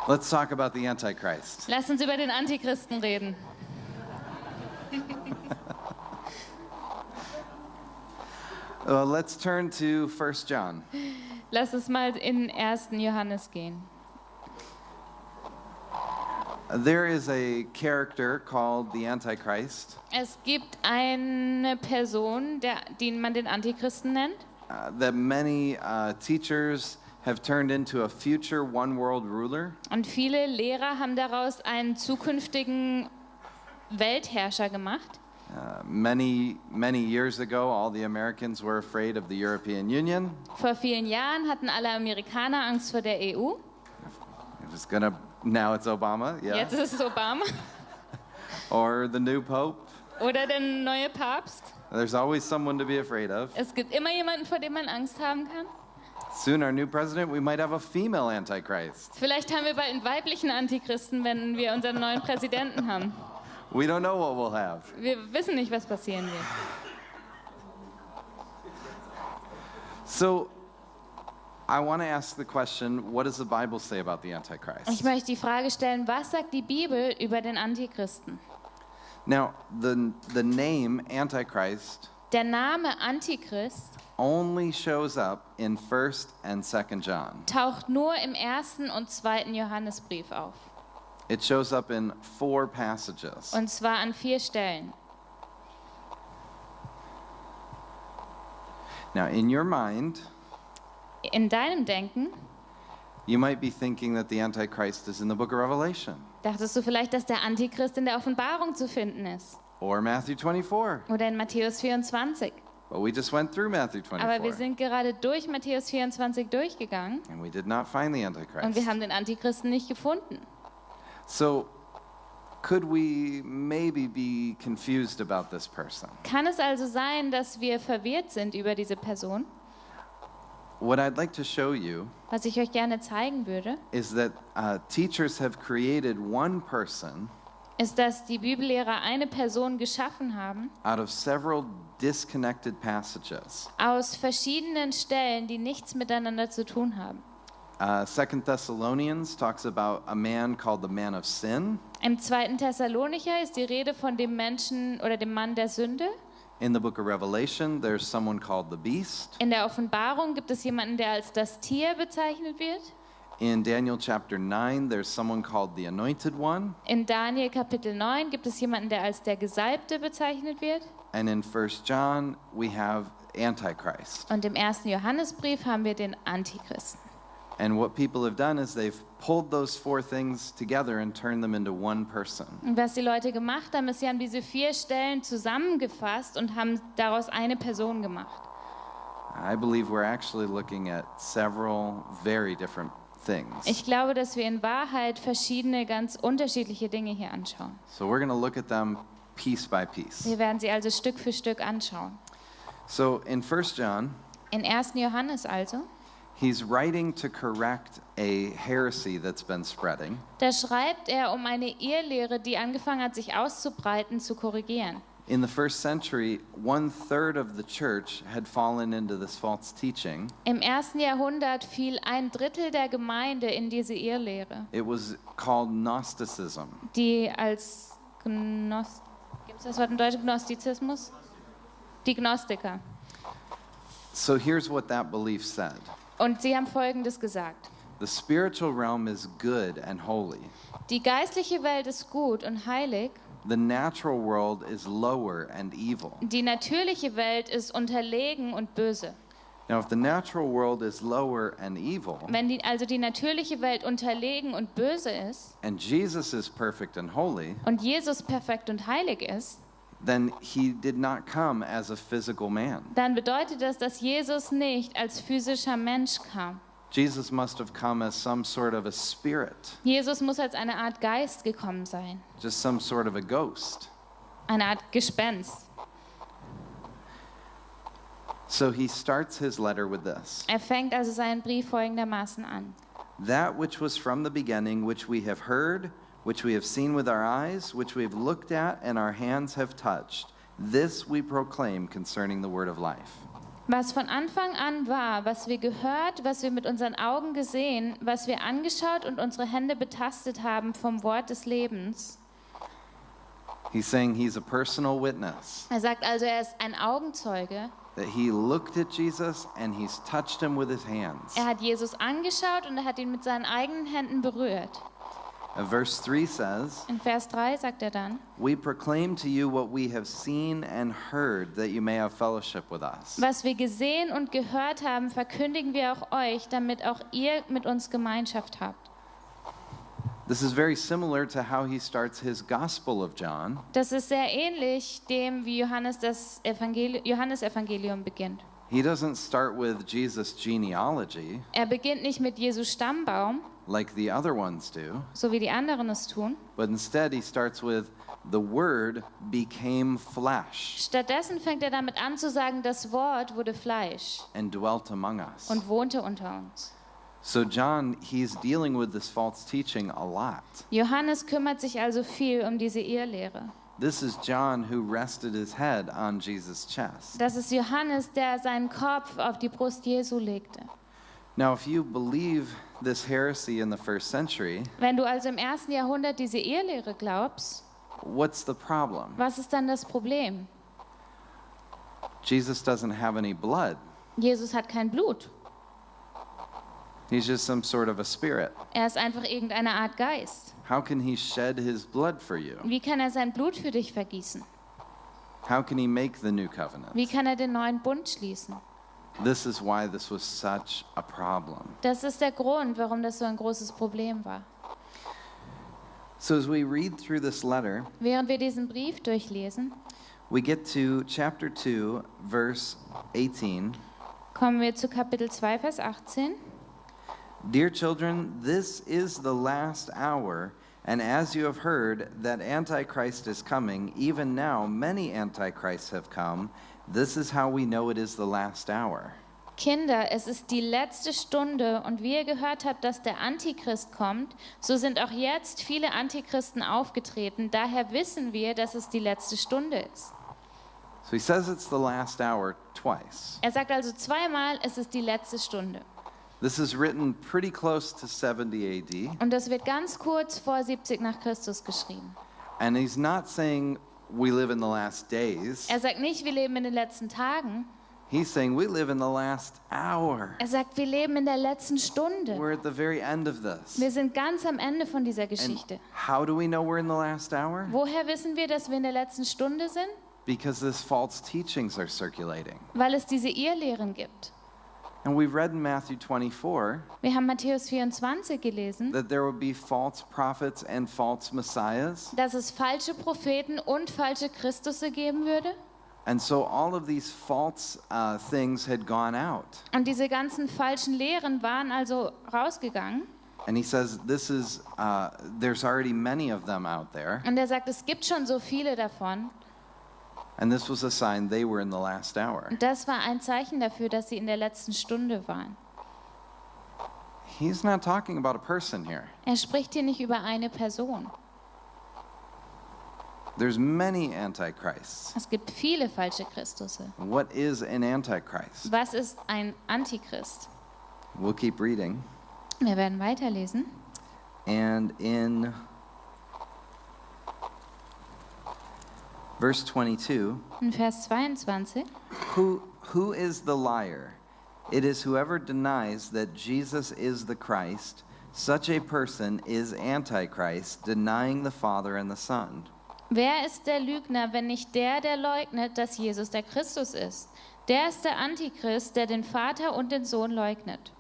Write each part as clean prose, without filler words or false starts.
Let's talk about the Antichrist. Lass uns über den Antichristen reden. Let's turn to 1 John. Lass uns mal in 1. Johannes gehen. There is a character called the Antichrist Es gibt eine Person, die man den Antichristen nennt, that many teachers have turned into a future one world ruler. und viele Lehrer haben daraus einen zukünftigen Weltherrscher gemacht. Many years ago, all the Americans were afraid of the European Union. Vor vielen Jahren hatten alle Amerikaner Angst vor der EU. Now it's Obama, yeah. Jetzt ist es Obama Or the new Pope. oder der neue Papst. There's always someone to be afraid of. Es gibt immer jemanden, vor dem man Angst haben kann. Soon our new president, we might have a female Antichrist. Vielleicht haben wir bald einen weiblichen Antichristen, wenn wir unseren neuen Präsidenten haben. We don't know what we'll have. Wir wissen nicht, was passieren wird. So, I want to ask the question, what does the Bible say about the Antichrist? Ich möchte die Frage stellen, was sagt die Bibel über den Antichristen? Now, the name Antichrist Der Name Antichrist only shows up in 1 and 2 John. taucht nur im 1. und 2. Johannesbrief auf. It shows up in 4 passages. Und zwar an 4 Stellen. Now, in your mind, In deinem Denken you might be thinking that the Antichrist is in the book of Revelation dachtest du vielleicht, dass der Antichrist in der Offenbarung zu finden ist. or Matthew 24. Oder in Matthäus 24. But we just went through Matthew Aber wir 24 sind gerade durch Matthäus 24 durchgegangen and we did not find the und wir Antichrist. haben den Antichristen nicht gefunden. So, could we maybe be confused about this person? Kann es also sein, dass wir verwirrt sind über diese Person? What I'd like to show you Was ich euch gerne zeigen würde, is that teachers have created one person ist, dass die Bibellehrer eine Person geschaffen haben out of several disconnected passages. aus verschiedenen Stellen, die nichts miteinander zu tun haben. 2 Thessalonians talks about a man called the man of sin. Im 2. Thessalonicher ist die Rede von dem Menschen oder dem Mann der Sünde. In the book of Revelation, there's someone called the beast. In der Offenbarung gibt es jemanden, der als das Tier bezeichnet wird. In Daniel chapter 9, there's someone called the anointed one. In Daniel Kapitel 9 gibt es jemanden, der als der Gesalbte bezeichnet wird. And in 1 John, we have Antichrist. Und im 1. Johannesbrief haben wir den Antichristen. And what people have done is they've pulled those 4 things together and turned them into one person. Und was die Leute gemacht haben, ist, sie haben diese 4 Stellen zusammengefasst und haben daraus eine Person gemacht. I believe we're actually looking at several very different things. Ich glaube, dass wir in Wahrheit verschiedene, ganz unterschiedliche Dinge hier anschauen. So we're going to look at them piece by piece. Wir werden sie also Stück für Stück anschauen. So in 1 John, In 1. Johannes also, he's writing to correct a heresy that's been spreading. da schreibt er, um eine Irrlehre, die angefangen hat, sich auszubreiten, zu korrigieren. In the first century, 1/3 of the church had fallen into this false teaching. Im 1. Jahrhundert fiel 1/3 der Gemeinde in diese Irrlehre, It was called Gnosticism. die als gibt es das Wort im Deutschen, Gnostizismus? Die Gnostiker. So here's what that belief said. Und sie haben Folgendes gesagt. The spiritual realm is good and holy. Die geistliche Welt ist gut und heilig. The natural world is lower and evil. Die natürliche Welt ist unterlegen und böse. Now, if the natural world is lower and evil, Wenn also die natürliche Welt unterlegen und böse ist and Jesus is perfect and holy, und Jesus perfekt und heilig ist, then he did not come as a physical man. dann bedeutet das, dass Jesus nicht als physischer Mensch kam. Jesus must have come as some sort of a spirit, Jesus muss als eine Art Geist gekommen sein, just some sort of a ghost. eine Art Gespenst. So he starts his letter with this. Er fängt also seinen Brief folgendermaßen an. That which was from the beginning, which we have heard, which we have seen with our eyes, which we have looked at and our hands have touched, this we proclaim concerning the word of life. Was von Anfang an war, was wir gehört, was wir mit unseren Augen gesehen, was wir angeschaut und unsere Hände betastet haben vom Wort des Lebens. He's saying he's a personal witness, Er sagt also, er ist ein Augenzeuge. that he looked at Jesus and he's touched him with his hands. Er hat Jesus angeschaut und er hat ihn mit seinen eigenen Händen berührt. Verse 3 says, In Vers 3 sagt er dann, we proclaim to you what we have seen and heard, that you may have fellowship with us. was wir gesehen und gehört haben, verkündigen wir auch euch, damit auch ihr mit uns Gemeinschaft habt. This is very similar to how he starts his Gospel of John. Das ist sehr ähnlich dem, wie Johannesevangelium beginnt. He doesn't start with Jesus' genealogy Er beginnt nicht mit Jesu Stammbaum, like the other ones do, so wie die anderen es tun. but instead he starts with the Word became flesh Stattdessen fängt er damit an zu sagen, das Wort wurde Fleisch and dwelt among us. und wohnte unter uns. So John, he's dealing with this false teaching a lot. Johannes kümmert sich also viel um diese Irrlehre. This is John who rested his head on Jesus' chest. Das ist Johannes, der seinen Kopf auf die Brust Jesu legte. Now, if you believe this heresy in the first century, Wenn du also im 1. Jahrhundert diese Irrlehre glaubst, what's the problem? was ist dann das Problem? Jesus doesn't have any blood. Jesus hat kein Blut. He's just some sort of a spirit. Er ist einfach irgendeine Art Geist. How can he shed his blood for you? Wie kann er sein Blut für dich vergießen? How can he make the new covenant? Wie kann er den neuen Bund schließen? This is why this was such a problem. Das ist der Grund, warum das so ein großes Problem war. So as we read through this letter, Während wir diesen Brief durchlesen, we get to chapter 2, verse 18. kommen wir zu Kapitel 2, Vers 18. Dear children, this is the last hour, and as you have heard that Antichrist is coming, even now many Antichrists have come. This is how we know it is the last hour. Kinder, es ist die letzte Stunde und wie ihr gehört habt, dass der Antichrist kommt, so sind auch jetzt viele Antichristen aufgetreten. Daher wissen wir, dass es die letzte Stunde ist. So he says it's the last hour twice. Er sagt also zweimal, es ist die letzte Stunde. This is written pretty close to 70 AD, Und das wird ganz kurz vor 70 nach Christus geschrieben. and he's not saying we live in the last days. Er sagt nicht, wir leben in den letzten Tagen. He's saying we live in the last hour. Er sagt, wir leben in der letzten Stunde. We're at the very end of this. Wir sind ganz am Ende von dieser And Geschichte. how do we know we're in the last hour? Woher wissen wir, dass wir in der letzten Stunde sind? Because these false teachings are circulating. Weil es diese Irrlehren gibt. And we read in Matthew 24 Wir haben Matthäus 24 gelesen, that there will be false prophets and false messiahs. dass es falsche Propheten und falsche Christusse geben würde. And so all of these false things had gone out. Und diese ganzen falschen Lehren waren also rausgegangen. And he says this is, there's already many of them out there. Und er sagt, es gibt schon so viele davon. And this was a sign they were in the last hour. Und das war ein Zeichen dafür, dass sie in der letzten Stunde waren. He's not talking about a person here. Er spricht hier nicht über eine Person. There's many antichrists. Es gibt viele falsche Christusse. What is an antichrist? Was ist ein Antichrist? We'll keep reading. Wir werden weiterlesen. And in verse 22, In Vers 22. who is the liar? It is whoever denies that Jesus is the Christ. Such a person is Antichrist, denying the Father and the Son. Wer ist der Lügner, wenn nicht der, der leugnet, dass Jesus der Christus ist? Der ist der Antichrist, der den Vater und den Sohn leugnet.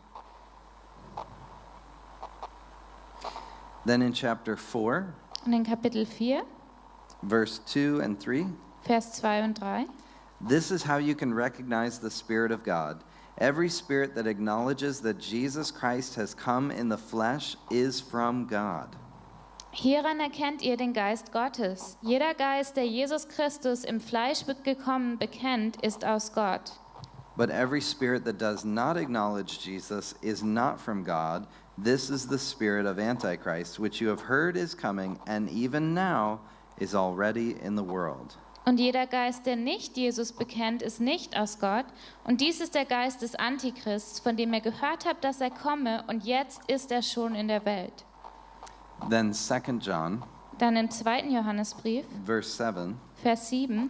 Then in chapter 4, Und in Kapitel 4, verse 2 and 3, Vers 2 und 3. this is how you can recognize the Spirit of God. Every spirit that acknowledges that Jesus Christ has come in the flesh is from God. Hieran erkennt ihr den Geist Gottes. Jeder Geist, der Jesus Christus im Fleisch gekommen bekennt, ist aus Gott. But every spirit that does not acknowledge Jesus is not from God. This is the spirit of Antichrist, which you have heard is coming, and even now is already in the world. Und jeder Geist, der nicht Jesus bekennt, ist nicht aus Gott. Und dies ist der Geist des Antichrists, von dem ihr gehört habt, dass er komme, und jetzt ist er schon in der Welt. Then 2 John, Dann im 2. Johannesbrief, verse 7. Vers 7.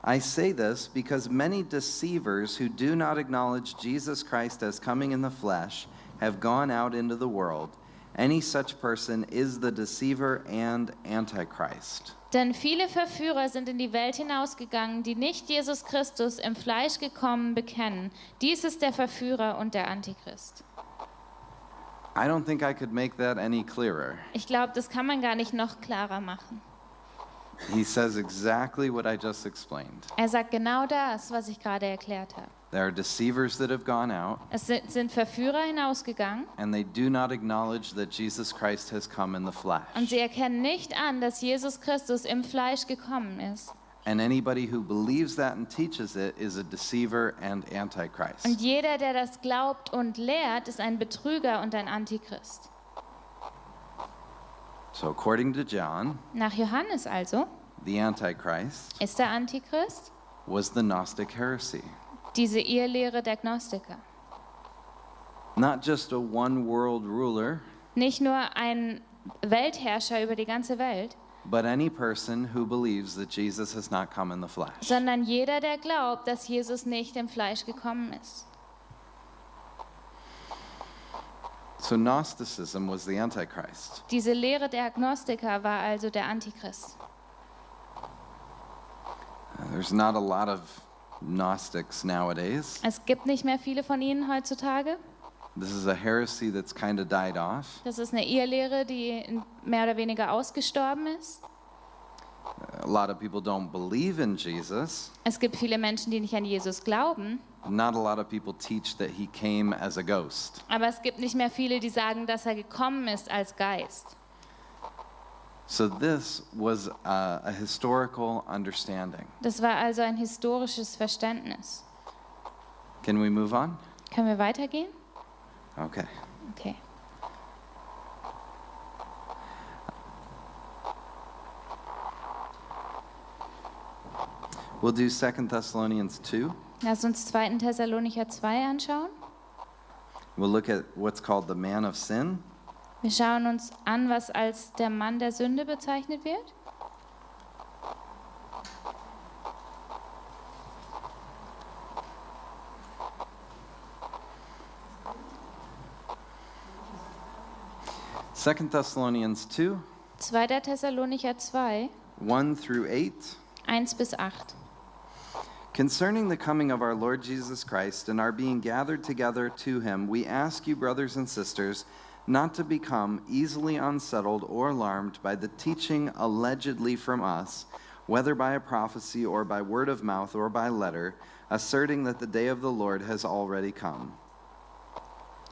I say this because many deceivers who do not acknowledge Jesus Christ as coming in the flesh have gone out into the world. Any such person is the deceiver and antichrist. Denn viele Verführer sind in die Welt hinausgegangen, die nicht Jesus Christus im Fleisch gekommen bekennen. Dies ist der Verführer und der Antichrist. I don't think I could make that any clearer. Ich glaube, das kann man gar nicht noch klarer machen. He says exactly what I just explained. Er sagt genau das, was ich gerade erklärt habe. There are deceivers that have gone out, Es sind Verführer hinausgegangen and they do not acknowledge that Jesus Christ has come in the flesh. und sie erkennen nicht an, dass Jesus Christus im Fleisch gekommen ist. And anybody who believes that and teaches it is a deceiver and antichrist. Und jeder, der das glaubt und lehrt, ist ein Betrüger und ein Antichrist. So according to John, Nach Johannes also the antichrist ist der Antichrist was the Gnostic heresy. diese Irrlehre der Gnostiker. Not just a one world ruler, Nicht nur ein Weltherrscher über die ganze Welt, but any person who believes that Jesus has not come in the flesh. sondern jeder, der glaubt, dass Jesus nicht im Fleisch gekommen ist. So Gnosticism was the antichrist. Diese Lehre der Agnostiker war also der Antichrist. There's not a lot of Gnostics nowadays. Es gibt nicht mehr viele von ihnen heutzutage. This is a heresy that's kind of died off. Das ist eine Irrlehre, die mehr oder weniger ausgestorben ist. A lot of people don't believe in Jesus. Es gibt viele Menschen, die nicht an Jesus glauben, Not a lot of people teach that he came as a ghost. aber es gibt nicht mehr viele, die sagen, dass er gekommen ist als Geist. So this was a historical understanding. Das war also ein historisches Verständnis. Can we move on? Können wir weitergehen? Okay. Okay. We'll do 2 Thessalonians 2. Lass uns 2. Thessalonicher 2 anschauen. We'll look at what's called the man of sin. Wir schauen uns an, was als der Mann der Sünde bezeichnet wird. Second Thessalonians 2, 2. Thessalonicher 2, 1 through 8. 1 bis 8. Concerning the coming of our Lord Jesus Christ and our being gathered together to him, we ask you, brothers and sisters, not to become easily unsettled or alarmed by the teaching allegedly from us, whether by a prophecy or by word of mouth or by letter, asserting that the day of the Lord has already come.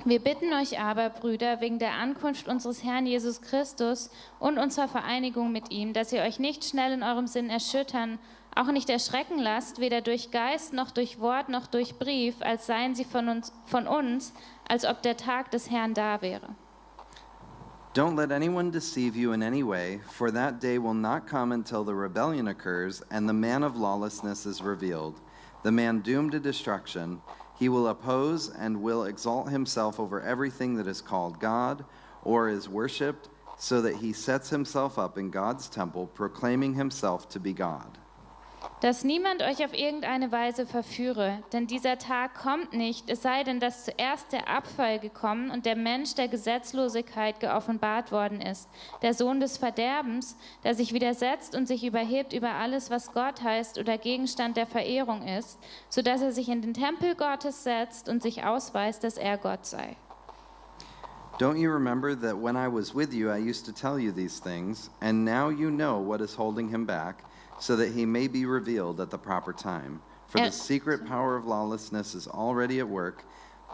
Wir bitten euch aber, Brüder, wegen der Ankunft unseres Herrn Jesus Christus und unserer Vereinigung mit ihm, dass ihr euch nicht schnell in eurem Sinn erschüttern, auch nicht erschrecken lasst, weder durch Geist noch durch Wort noch durch Brief, als seien sie von uns, als ob der Tag des Herrn da wäre. Don't let anyone deceive you in any way, for that day will not come until the rebellion occurs and the man of lawlessness is revealed, the man doomed to destruction. He will oppose and will exalt himself over everything that is called God or is worshipped, so that he sets himself up in God's temple, proclaiming himself to be God. Dass niemand euch auf irgendeine Weise verführe, denn dieser Tag kommt nicht, es sei denn, dass zuerst der Abfall gekommen und der Mensch der Gesetzlosigkeit geoffenbart worden ist, der Sohn des Verderbens, der sich widersetzt und sich überhebt über alles, was Gott heißt oder Gegenstand der Verehrung ist, sodass er sich in den Tempel Gottes setzt und sich ausweist, dass er Gott sei. Don't you remember that when I was with you, I used to tell you these things, and now you know what is holding him back, so that he may be revealed at the proper time. For the secret power of lawlessness is already at work,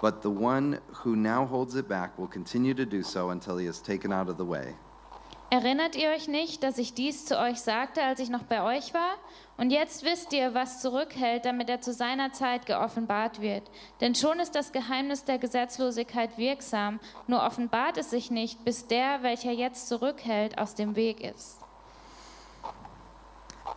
but the one who now holds it back will continue to do so until he is taken out of the way. Erinnert ihr euch nicht, dass ich dies zu euch sagte, als ich noch bei euch war? Und jetzt wisst ihr, was zurückhält, damit er zu seiner Zeit geoffenbart wird. Denn schon ist das Geheimnis der Gesetzlosigkeit wirksam, nur offenbart es sich nicht, bis der, welcher jetzt zurückhält, aus dem Weg ist.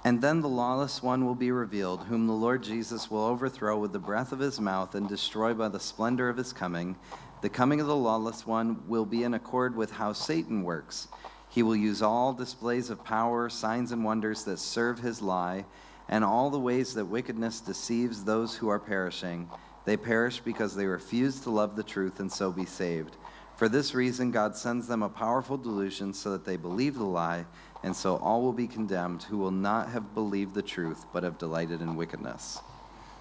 And then the lawless one will be revealed, whom the Lord Jesus will overthrow with the breath of his mouth and destroy by the splendor of his coming. The coming of the lawless one will be in accord with how Satan works. He will use all displays of power, signs and wonders that serve his lie, and all the ways that wickedness deceives those who are perishing. They perish because they refuse to love the truth and so be saved. For this reason, God sends them a powerful delusion so that they believe the lie, and so all will be condemned who will not have believed the truth, but have delighted in wickedness.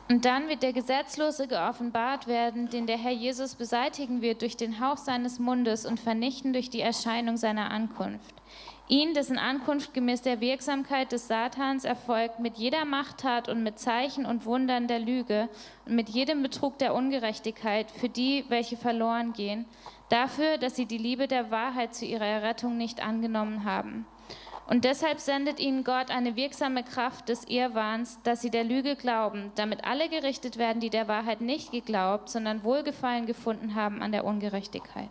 Und dann wird der Gesetzlose geoffenbart werden, den der Herr Jesus beseitigen wird durch den Hauch seines Mundes und vernichten durch die Erscheinung seiner Ankunft. Ihn, dessen Ankunft gemäß der Wirksamkeit des Satans erfolgt, mit jeder Machttat und mit Zeichen und Wundern der Lüge und mit jedem Betrug der Ungerechtigkeit für die, welche verloren gehen, dafür, dass sie die Liebe der Wahrheit zu ihrer Errettung nicht angenommen haben. Und deshalb sendet ihnen Gott eine wirksame Kraft des Irrwahns, dass sie der Lüge glauben, damit alle gerichtet werden, die der Wahrheit nicht geglaubt, sondern Wohlgefallen gefunden haben an der Ungerechtigkeit.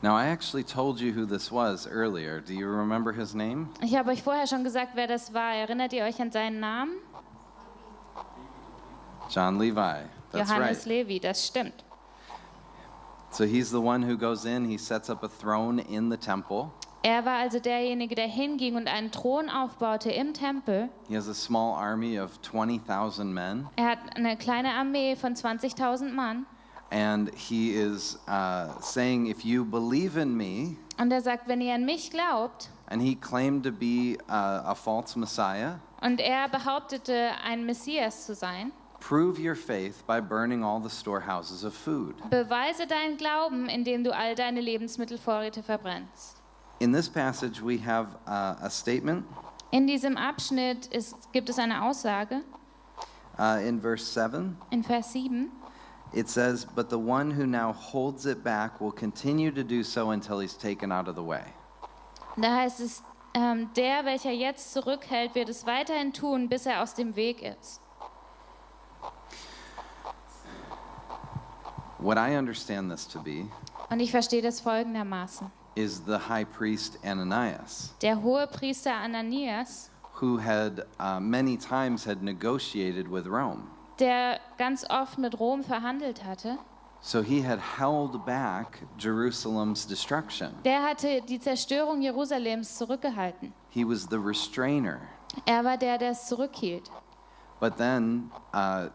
Now, I actually told you who this was earlier. Do you remember his name? Ich habe euch vorher schon gesagt, wer das war. Erinnert ihr euch an seinen Namen? John Levi. That's Johannes right. Levi, das stimmt. So he's the one who goes in, he sets up a throne in the temple. Er war also derjenige, der hinging und einen Thron aufbaute im Tempel. He has a small army of 20,000 men. Er hat eine kleine Armee von 20.000 Mann. And he is saying, if you believe in me, Und er sagt, wenn ihr an mich glaubt, and he claimed to be a false Messiah, und er behauptete, ein Messias zu sein, prove your faith by burning all the storehouses of food. beweise deinen Glauben, indem du all deine Lebensmittelvorräte verbrennst. In this passage, we have a statement In diesem Abschnitt gibt es eine Aussage in verse 7. in Vers 7. It says, but the one who now holds it back will continue to do so until he's taken out of the way. Da heißt es, der, welcher jetzt zurückhält, wird es weiterhin tun, bis er aus dem Weg ist. What I understand this to be Und ich verstehe das folgendermaßen. is the high priest Ananias, Der Hohepriester Ananias, who had many times had negotiated with Rome. der ganz oft mit Rom verhandelt hatte, So he had held back Jerusalem's destruction. der hatte die Zerstörung Jerusalems zurückgehalten. He was the restrainer. Er war der, der es zurückhielt. But then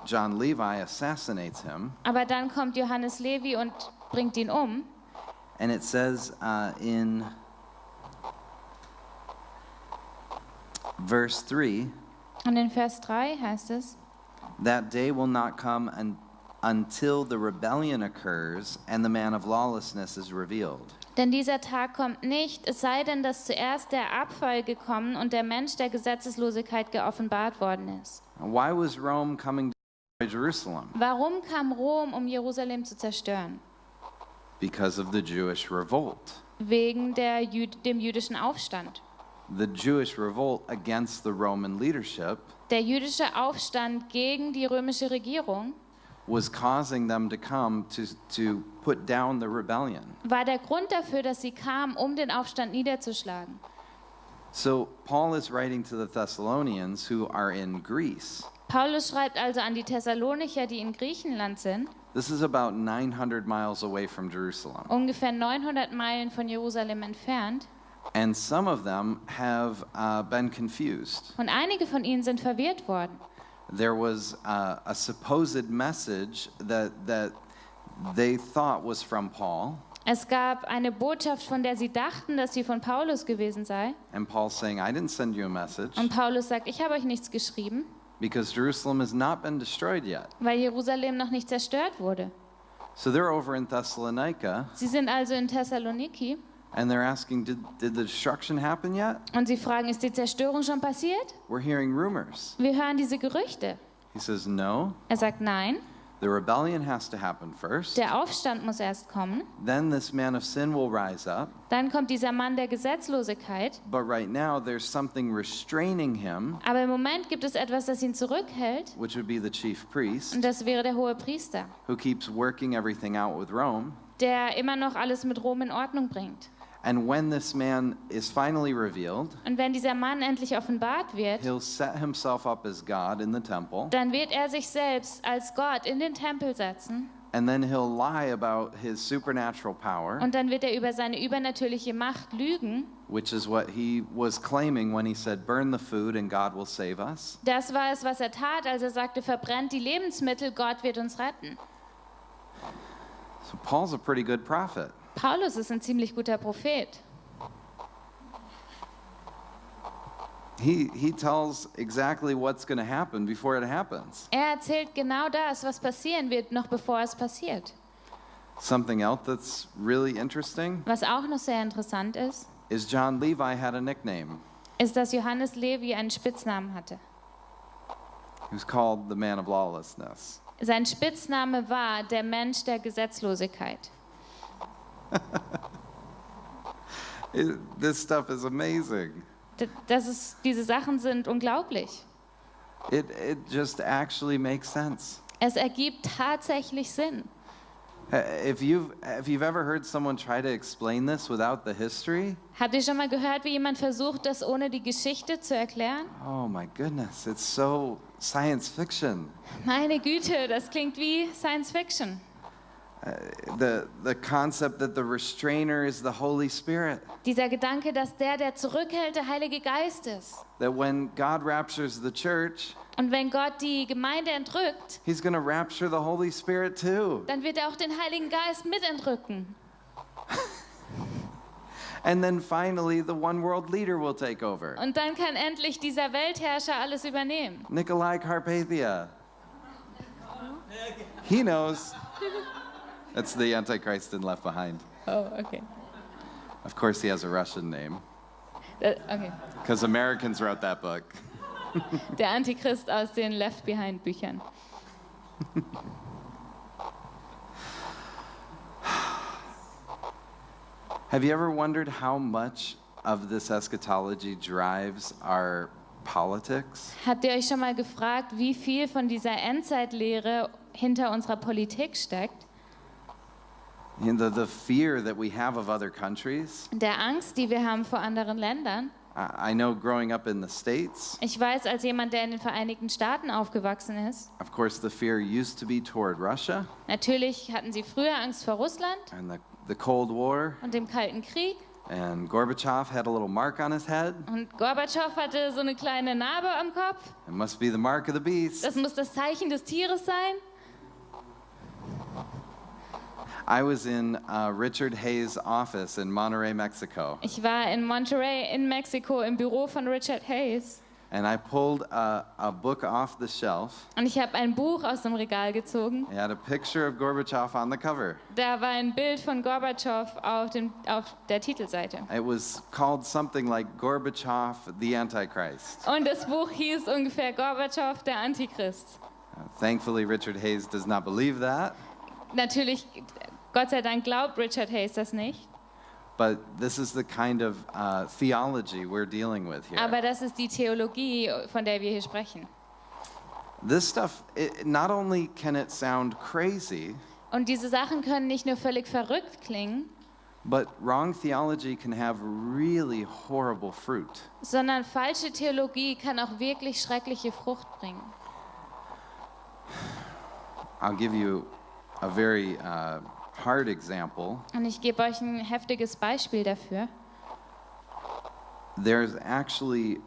John Levi assassinates him, Aber dann kommt Johannes Levi und bringt ihn um. and it says in verse 3, Und in Vers 3 heißt es, that day will not come until the rebellion occurs and the man of lawlessness is revealed. denn dieser Tag kommt nicht, es sei denn, dass zuerst der Abfall gekommen und der Mensch der Gesetzeslosigkeit geoffenbart worden ist. Why was Rome coming to Jerusalem? Warum kam Rom, um Jerusalem zu zerstören? Because of the Jewish revolt. Wegen dem jüdischen Aufstand. The Jewish revolt against the Roman leadership Der jüdische Aufstand gegen die römische Regierung was causing them to come to put down the rebellion. war der Grund dafür, dass sie kamen, um den Aufstand niederzuschlagen. So Paul is writing to the Thessalonians who are in Greece. Paulus schreibt also an die Thessalonicher, die in Griechenland sind, This is about 900 miles away from Jerusalem. ungefähr 900 Meilen von Jerusalem entfernt. And some of them have been confused. Und einige von ihnen sind verwirrt worden. There was a supposed message that they thought was from Paul. Es gab eine Botschaft, von der sie dachten, dass sie von Paulus gewesen sei. And Paul's saying, I didn't send you a message Und Paulus sagt, ich habe euch nichts geschrieben, because Jerusalem has not been destroyed yet. weil Jerusalem noch nicht zerstört wurde. So they're over in Thessalonica Sie sind also in Thessaloniki and they're asking, did the destruction happen yet? und sie fragen, ist die Zerstörung schon passiert? We're hearing rumors. Wir hören diese Gerüchte. He says, no, Er sagt, nein, the rebellion has to happen first. der Aufstand muss erst kommen. Then this man of sin will rise up. Dann kommt dieser Mann der Gesetzlosigkeit. But right now, there's something restraining him, Aber im Moment gibt es etwas, das ihn zurückhält. which would be the chief priest, Und das wäre der Hohepriester, who keeps working everything out with Rome. der immer noch alles mit Rom in Ordnung bringt. And when this man is finally revealed, Und wenn dieser Mann endlich offenbart wird, he'll set himself up as God in the temple, dann wird er sich selbst als Gott in den Tempel setzen and then he'll lie about his supernatural power, und dann wird er über seine übernatürliche Macht lügen. which is what he was claiming when he said, burn the food and God will save us. Das war es, was er tat, als er sagte, verbrennt die Lebensmittel, Gott wird uns retten. So Paul's a pretty good prophet. Paulus ist ein ziemlich guter Prophet. He tells exactly what's going to happen before it happens. Er erzählt genau das, was passieren wird, noch bevor es passiert. Something else that's really interesting Was auch noch sehr interessant ist, is John Levi had a nickname. ist, dass Johannes Levi einen Spitznamen hatte. He was called the man of lawlessness. Sein Spitzname war der Mensch der Gesetzlosigkeit. This stuff is amazing. Diese Sachen sind unglaublich. It just actually makes sense. Es ergibt tatsächlich Sinn. If you've ever heard someone try to explain this without the history, Habt ihr schon mal gehört, wie jemand versucht, das ohne die Geschichte zu erklären? oh my goodness, it's so science fiction. Meine Güte, das klingt wie Science Fiction. The concept that the restrainer is the Holy Spirit. Dieser Gedanke, dass der zurückhält, der Heilige Geist ist. That when God raptures the church, Und wenn Gott die Gemeinde entrückt, He's going to rapture the Holy Spirit too. dann wird er auch den Heiligen Geist mit entrücken. And then finally, the one world leader will take over. Und dann kann endlich dieser Weltherrscher alles übernehmen. Nikolai Carpathia. He knows. That's the Antichrist in Left Behind. Oh, okay. Of course, he has a Russian name, Okay. because Americans wrote that book. Der Antichrist aus den Left Behind Büchern. Have you ever wondered how much of this eschatology drives our politics? Habt ihr euch schon mal gefragt, wie viel von dieser Endzeitlehre hinter unserer Politik steckt? You know, the fear that we have of other countries. Der Angst, die wir haben vor anderen Ländern. I know growing up in the States, Ich weiß, als jemand, der in den Vereinigten Staaten aufgewachsen ist, of course, the fear used to be toward Russia natürlich hatten sie früher Angst vor Russland and the Cold War. und dem Kalten Krieg. And Gorbachev had a little mark on his head. Und Gorbatschow hatte so eine kleine Narbe am Kopf. It must be the mark of the beast. Das muss das Zeichen des Tieres sein. I was in Richard Hayes' office in Monterrey, Mexico. Ich war in Monterrey in Mexiko im Büro von Richard Hayes. And I pulled a book off the shelf. Und ich habe ein Buch aus dem Regal gezogen. It had a picture of Gorbachev on the cover. Da war ein Bild von Gorbatschow auf der Titelseite. It was called something like Gorbachev, the Antichrist. Und das Buch hieß ungefähr Gorbatschow, der Antichrist. Thankfully, Richard Hayes does not believe that. Natürlich, Gott sei Dank glaubt Richard Hayes das nicht. But this is the kind of theology we're dealing with here. Aber das ist die Theologie, von der wir hier sprechen. This stuff, not only can it sound crazy, Und diese Sachen können nicht nur völlig verrückt klingen, but wrong theology can have really horrible fruit. sondern falsche Theologie kann auch wirklich schreckliche Frucht bringen. I'll give you a very hard example. Und ich gebe euch ein heftiges Beispiel dafür. There's actually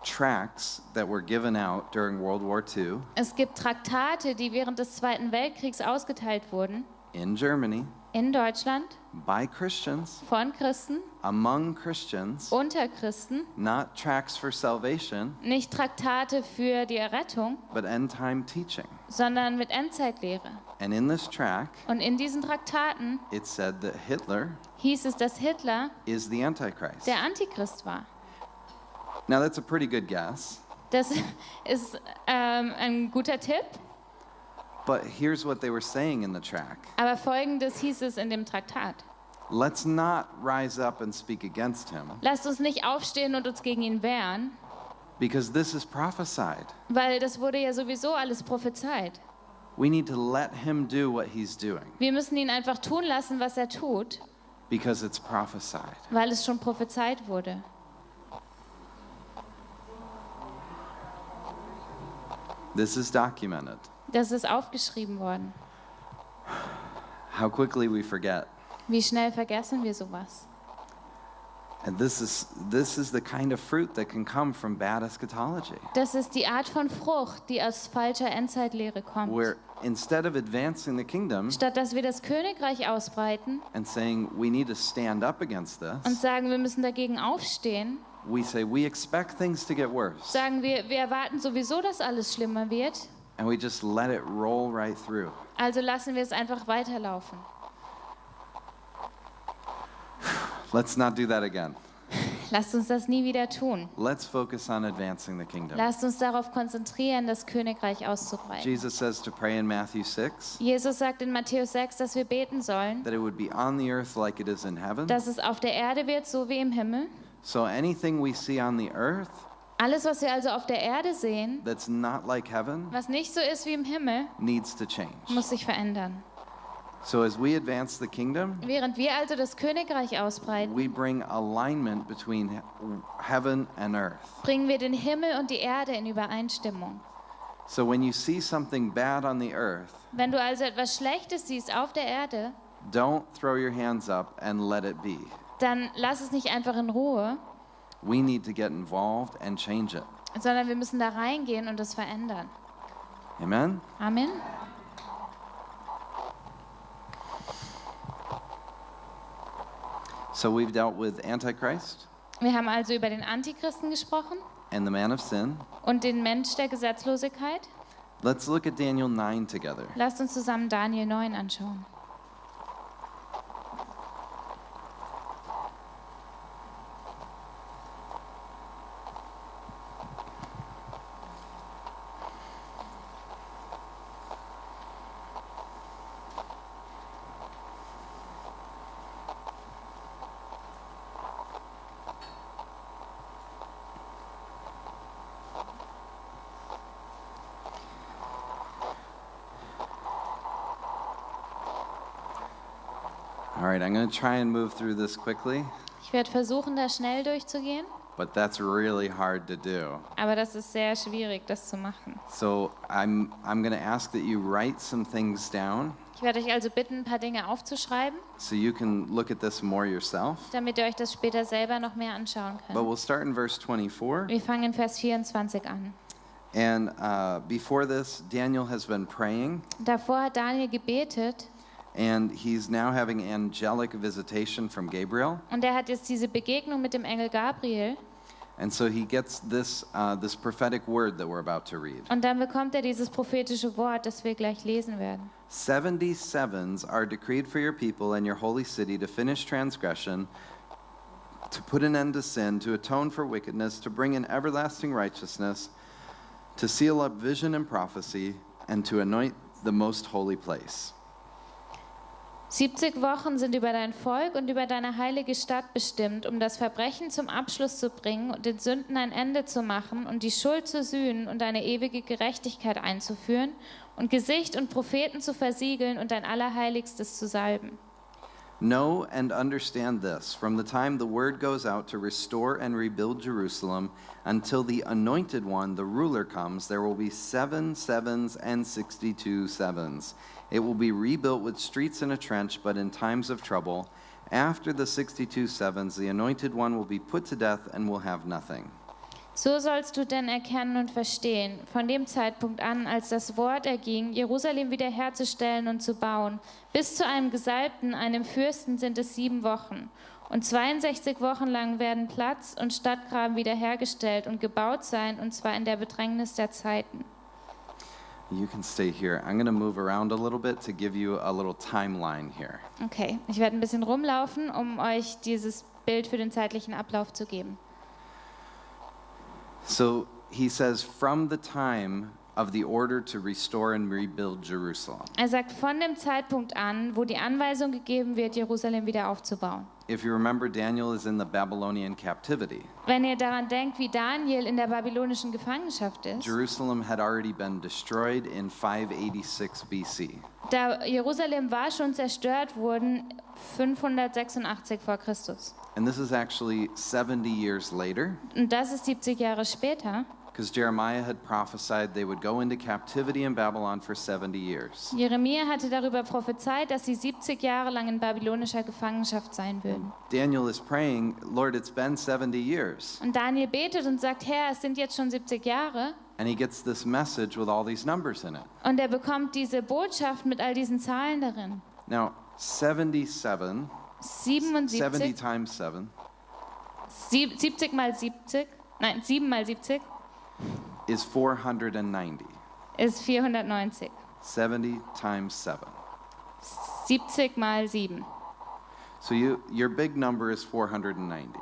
tracts that were given out during World War II Es gibt Traktate, die während des Zweiten Weltkriegs ausgeteilt wurden, in Germany in Deutschland, by Christians, von Christen, among Christians, unter Christen. not tracts for salvation, Nicht Traktate für die Errettung, but end-time teaching. sondern mit Endzeitlehre. And in this tract, Und in diesen Traktaten it said that Hitler hieß es, dass Hitler is the Antichrist. der Antichrist war. Now that's a pretty good guess, Das ist ein guter Tipp, but here's what they were saying in the tract. aber Folgendes hieß es in dem Traktat. Let's not rise up and speak against him, Lasst uns nicht aufstehen und uns gegen ihn wehren, because this is prophesied. weil das wurde ja sowieso alles prophezeit. We need to let him do what he's doing. Wir müssen ihn einfach tun lassen, was er tut. Because it's prophesied. weil es schon prophezeit wurde. This is documented. Das ist aufgeschrieben worden. How quickly we forget. Wie schnell vergessen wir sowas? And this is the kind of fruit that can come from bad eschatology. Das ist die Art von Frucht, die aus falscher Endzeitlehre kommt. Where instead of advancing the kingdom Statt dass wir das Königreich ausbreiten and saying we need to stand up against und this, sagen, wir müssen dagegen aufstehen, we say we expect things to get worse. sagen wir erwarten sowieso, dass alles schlimmer wird. And we just let it roll right through. Also lassen wir es einfach weiterlaufen. Let's not do that again. Lasst uns das nie wieder tun. Let's focus on advancing the kingdom. Lasst uns darauf konzentrieren, das Königreich auszubreiten. Jesus says to pray in Matthew 6 Jesus sagt in Matthäus 6, dass wir beten sollen, that it would be on the earth like it is in heaven. dass es auf der Erde wird, so wie im Himmel. So anything we see on the earth Alles, was wir also auf der Erde sehen, that's not like heaven was nicht so ist wie im Himmel, needs to change. muss sich verändern. So as we advance the kingdom, Während wir also das Königreich ausbreiten, we bring alignment between heaven and earth. bringen wir den Himmel und die Erde in Übereinstimmung. So when you see something bad on the earth, Wenn du also etwas Schlechtes siehst auf der Erde, don't throw your hands up and let it be. dann lass es nicht einfach in Ruhe, We need to get involved and change it. sondern wir müssen da reingehen und es verändern. Amen? Amen. So we've dealt with Antichrist Wir haben also über den Antichristen gesprochen and the man of sin. und den Mensch der Gesetzlosigkeit. Let's look at Daniel 9 together. Lasst uns zusammen Daniel 9 anschauen. All right, I'm going to try and move through this quickly, Ich werde versuchen, da schnell durchzugehen, but that's really hard to do. aber das ist sehr schwierig, das zu machen. So I'm going to ask that you write some things down Ich werde euch also bitten, ein paar Dinge aufzuschreiben, so you can look at this more yourself. damit ihr euch das später selber noch mehr anschauen But könnt. we'll start in verse 24. Wir fangen in Vers 24 an. And before this, Daniel has been praying, Davor hat Daniel gebetet and he's now having angelic visitation from Gabriel. und er hat jetzt diese Begegnung mit dem Engel Gabriel And so he gets this prophetic word that we're about to read. und dann bekommt er dieses prophetische Wort, das wir gleich lesen werden. 70 sevens are decreed for your people and your holy city to finish transgression, to put an end to sin, to atone for wickedness, to bring in everlasting righteousness, to seal up vision and prophecy, and to anoint the most holy place. 70 Wochen sind über dein Volk und über deine heilige Stadt bestimmt, um das Verbrechen zum Abschluss zu bringen und den Sünden ein Ende zu machen und die Schuld zu sühnen und eine ewige Gerechtigkeit einzuführen und Gesicht und Propheten zu versiegeln und dein Allerheiligstes zu salben. Know and understand this, from the time the word goes out to restore and rebuild Jerusalem until the anointed one, the ruler, comes, there will be 7 sevens and 62 sevens. It will be rebuilt with streets and a trench, but in times of trouble. After the 62 sevens, the anointed one will be put to death and will have nothing. So sollst du denn erkennen und verstehen, von dem Zeitpunkt an, als das Wort erging, Jerusalem wiederherzustellen und zu bauen. Bis zu einem Gesalbten, einem Fürsten, sind es 7 Wochen. Und 62 Wochen lang werden Platz und Stadtgraben wiederhergestellt und gebaut sein, und zwar in der Bedrängnis der Zeiten. You can stay here. I'm going to move around a little bit to give you a little timeline here. Okay, ich werde ein bisschen rumlaufen, um euch dieses Bild für den zeitlichen Ablauf zu geben. So he says, from the time of the order to restore and rebuild Jerusalem. Er sagt, von dem Zeitpunkt an, wo die Anweisung gegeben wird, Jerusalem wieder aufzubauen. If you remember, Daniel is in the Babylonian captivity. Wenn ihr daran denkt, wie Daniel in der babylonischen Gefangenschaft ist, Jerusalem had already been destroyed in 586 BC. da Jerusalem war schon zerstört worden 586 vor Christus. And this is actually 70 years later, Und das ist 70 Jahre später. because Jeremiah had prophesied they would go into captivity in Babylon for 70 years. Jeremia hatte darüber prophezeit, dass sie 70 Jahre lang in babylonischer Gefangenschaft sein würden. Daniel is praying, Lord, it's been 70 years. Und Daniel betet und sagt, Herr, es sind jetzt schon 70 Jahre. And he gets this message with all these numbers in it. Und er bekommt diese Botschaft mit all diesen Zahlen darin. Now, 77, 70 77, times 7, 70 mal 70, nein, 7 mal 70 is 490. ist 490. 70 times 7. 70 mal 7. So your big number is 490.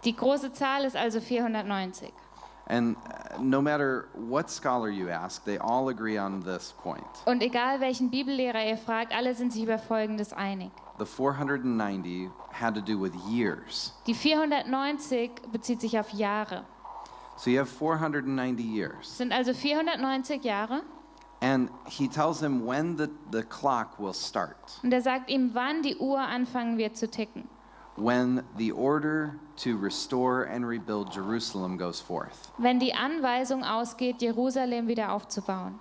Die große Zahl ist also 490. And no matter what scholar you ask, they all agree on this point. Und egal welchen Bibellehrer ihr fragt, alle sind sich über Folgendes einig. The 490 had to do with years. Die 490 bezieht sich auf Jahre. So you have 490 years. Es sind also 490 Jahre. And he tells him when the clock will start. Und er sagt ihm, wann die Uhr anfangen wird zu ticken. When the order to restore and rebuild Jerusalem goes forth. Wenn die Anweisung ausgeht, Jerusalem wieder aufzubauen.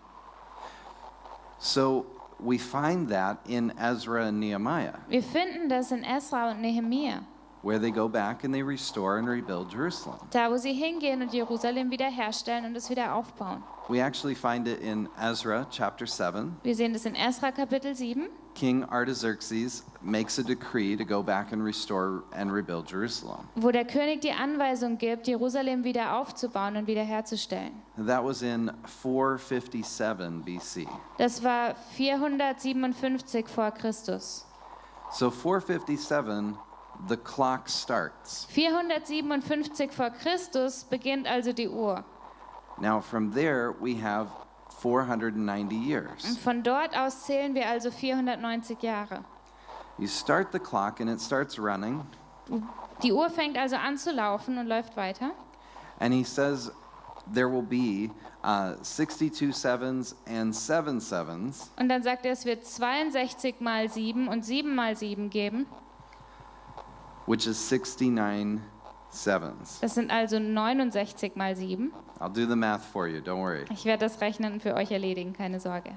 So we find that in Ezra and Nehemiah, Wir finden das in Esra und Nehemia, where they go back and they restore and rebuild Jerusalem. da wo sie hingehen und Jerusalem wiederherstellen und es wieder aufbauen. We actually find it in Ezra chapter 7. Wir sehen das in Esra Kapitel 7. King Artaxerxes makes a decree to go back and restore and rebuild Jerusalem. Wo der König die Anweisung gibt, Jerusalem wieder aufzubauen und wiederherzustellen. That was in 457 BC. Das war 457 vor Christus. So 457, the clock starts. 457 vor Christus beginnt also die Uhr. Now from there we have 490 Und years. von dort aus zählen wir also 490 Jahre. You start the clock and it starts running, Die Uhr fängt also an zu laufen und läuft weiter. and he says there will be 62 sevens and 7 sevens, Und dann sagt er, es wird 62 mal 7 und 7 mal 7 geben. which is 69 sevens. Das sind also 69 mal 7. I'll do the math for you, don't worry. Ich werde das Rechnen für euch erledigen, keine Sorge.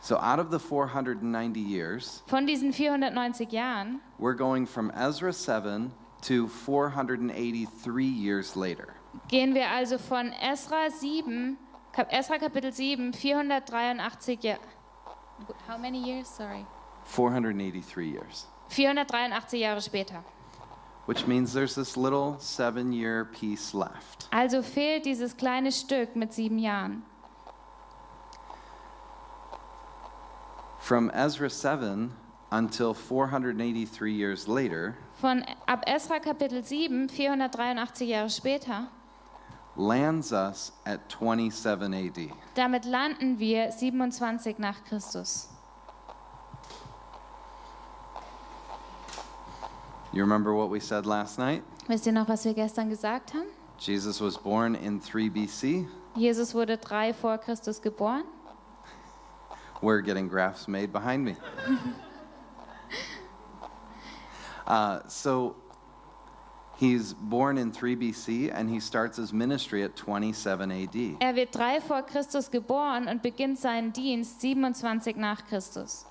So out of the 490 years, Von diesen 490 Jahren we're going from Ezra 7 to 483 years later. gehen wir also von Esra Kapitel 7, 483 Jahre. How many years? Sorry. 483 years. 483 Jahre später. Which means there's this little 7-year piece left. Also fehlt dieses kleine Stück mit 7 Jahren. From Ezra 7 until 483 years later, Ab Esra Kapitel 7, 483 Jahre später, lands us at 27 AD. damit landen wir 27 nach Christus. You remember what we said last night? Wisst ihr noch, was wir gestern gesagt haben? Jesus was born in 3 BC. Jesus wurde 3 vor Christus geboren. We're getting graphs made behind me. So he's born in 3 BC and he starts his ministry at 27 AD. Er wird 3 vor Christus geboren und beginnt seinen Dienst 27 nach Christus.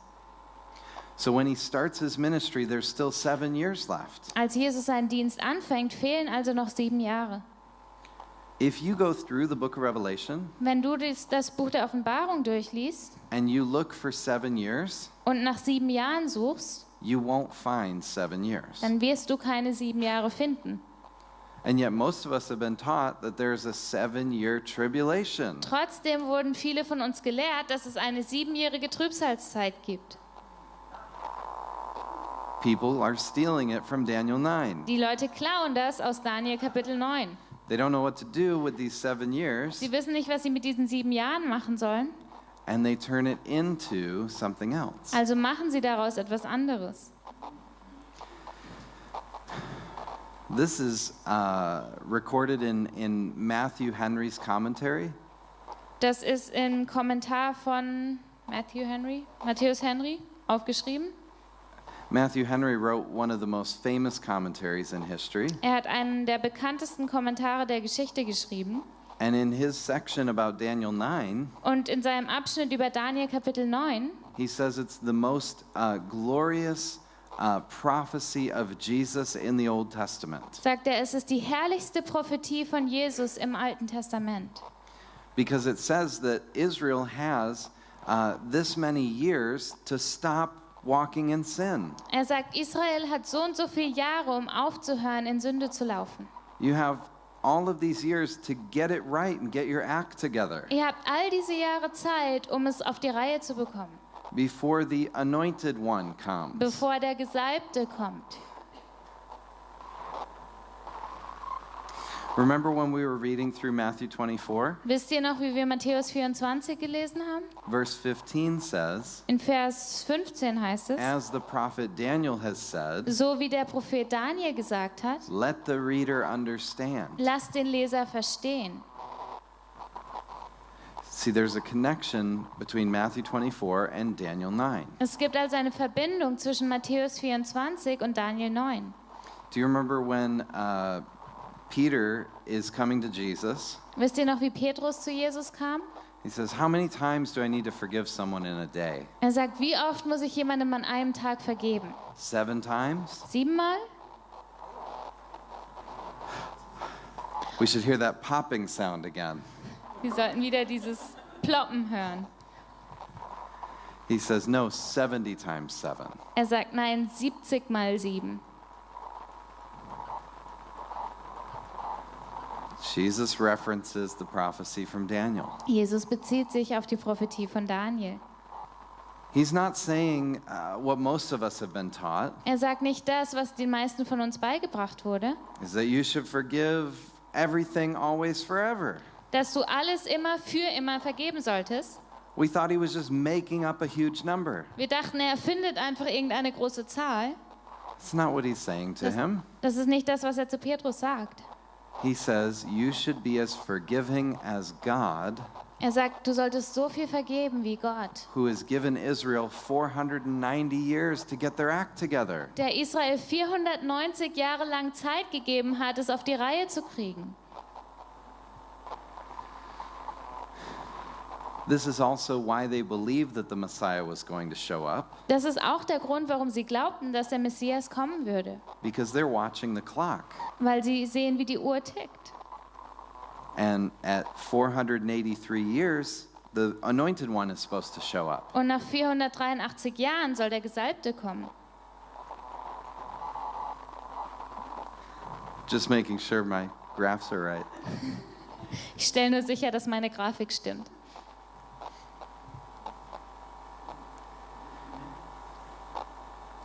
So when he starts his ministry, there's still 7 years left. Als Jesus seinen Dienst anfängt, fehlen also noch 7 Jahre. If you go through the book of Revelation Wenn du das Buch der Offenbarung durchliest and you look for 7 years, und nach 7 Jahren suchst, you won't find 7 years. dann wirst du keine 7 Jahre finden. And yet most of us have been taught that there's a 7-year tribulation. Trotzdem wurden viele von uns gelehrt, dass es eine 7-jährige Trübsalzeit gibt. People are stealing it from Daniel 9. Die Leute klauen das aus Daniel Kapitel 9. They don't know what to do with these 7 years, Sie wissen nicht, was sie mit diesen 7 Jahren machen sollen. and they turn it into something else. Also machen sie daraus etwas anderes. This is recorded in Matthew Henry's commentary. Das ist im Kommentar von Matthäus Henry aufgeschrieben. Matthew Henry wrote one of the most famous commentaries in history. Er hat einen der bekanntesten Kommentare der Geschichte geschrieben. And in his section about Daniel 9, Und in seinem Abschnitt über Daniel Kapitel 9 he says it's the most glorious prophecy of Jesus in the Old Testament. sagt er, es ist die herrlichste Prophetie von Jesus im Alten Testament. Because it says that Israel has this many years to stop walking in sin. Er sagt, Israel hat so und so viele Jahre, um aufzuhören, in Sünde zu laufen. You have all of these years to get it right and get your act together Ihr habt all diese Jahre Zeit, um es auf die Reihe zu bekommen, before the anointed one comes. bevor der Gesalbte kommt. Remember when we were reading through Matthew 24? Wisst ihr noch, wie wir Matthäus 24 gelesen haben? Verse 15 says, In Vers 15 heißt es, as the prophet Daniel has said, so wie der Prophet Daniel gesagt hat, let the reader understand. lasst den Leser verstehen. See, there's a connection between Matthew 24 and Daniel 9. Es gibt also eine Verbindung zwischen Matthäus 24 und Daniel 9. Do you remember when Peter is coming to Jesus? Wisst ihr noch, wie Petrus zu Jesus kam? He says, how many times do I need to forgive someone in a day? Er sagt, wie oft muss ich jemandem an einem Tag vergeben? 7 times? 7-mal? We should hear that popping sound again. Wir sollten wieder dieses Ploppen hören. He says, no, 70 times 7. Er sagt, nein, 70 mal 7. Jesus references the prophecy from Daniel. Jesus bezieht sich auf die Prophetie von Daniel. He's not saying what most of us have been taught, Er sagt nicht das, was den meisten von uns beigebracht wurde, is that you should forgive everything always forever. dass du alles immer für immer vergeben solltest. We thought he was just making up a huge number. Wir dachten, er findet einfach irgendeine große Zahl. It's not what he's saying to him. Das ist nicht das, was er zu Petrus sagt. He says, you should be as forgiving as God, Er sagt, du solltest so viel vergeben wie Gott, who has given Israel 490 years to get their act together. der Israel 490 Jahre lang Zeit gegeben hat, es auf die Reihe zu kriegen. This is also why they believed that the Messiah was going to show up, Das ist auch der Grund, warum sie glaubten, dass der Messias kommen würde, because they're watching the clock. weil sie sehen, wie die Uhr tickt. And at 483 years, the anointed one is supposed to show up. Und nach 483 Jahren soll der Gesalbte kommen. Just making sure my graphs are right. Ich stelle nur sicher, dass meine Grafik stimmt.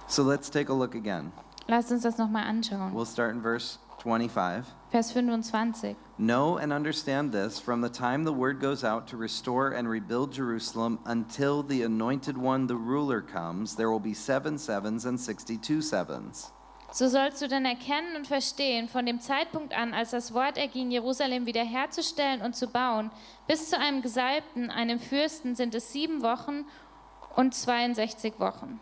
So let's take a look again. Lasst uns das nochmal anschauen. We'll start in verse 25. Vers 25. Know and understand this, from the time the word goes out to restore and rebuild Jerusalem until the anointed one, the ruler, comes, there will be 7 sevens and 62 sevens. So sollst du dann erkennen und verstehen, von dem Zeitpunkt an, als das Wort erging, Jerusalem wiederherzustellen und zu bauen, bis zu einem Gesalbten, einem Fürsten, sind es 7 Wochen und 62 Wochen.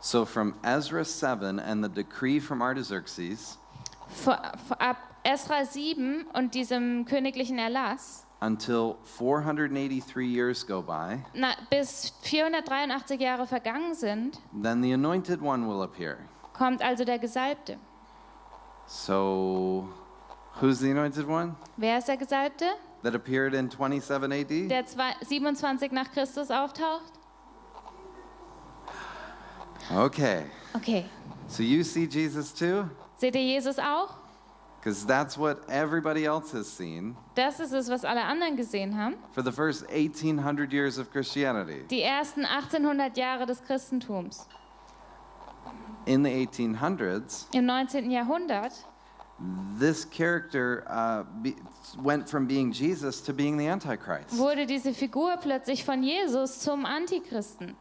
So from Ezra 7 and the decree from Artaxerxes Ab Esra 7 und diesem königlichen Erlass, until 483 years go by, bis 483 Jahre vergangen sind, then the anointed one will appear. kommt also der Gesalbte. So who's the anointed one Wer ist der Gesalbte, that appeared in 27 AD? der 27 nach Christus auftaucht? Okay. Okay. So you see Jesus too? Seht ihr Jesus auch? Because that's what everybody else has seen Das ist es, was alle anderen gesehen haben. for the first 1800 years of Christianity. Die ersten 1800 Jahre des Christentums. In the 1800s, Im 19. Jahrhundert this character went from being Jesus to being the Antichrist. wurde diese Figur plötzlich von Jesus zum Antichristen.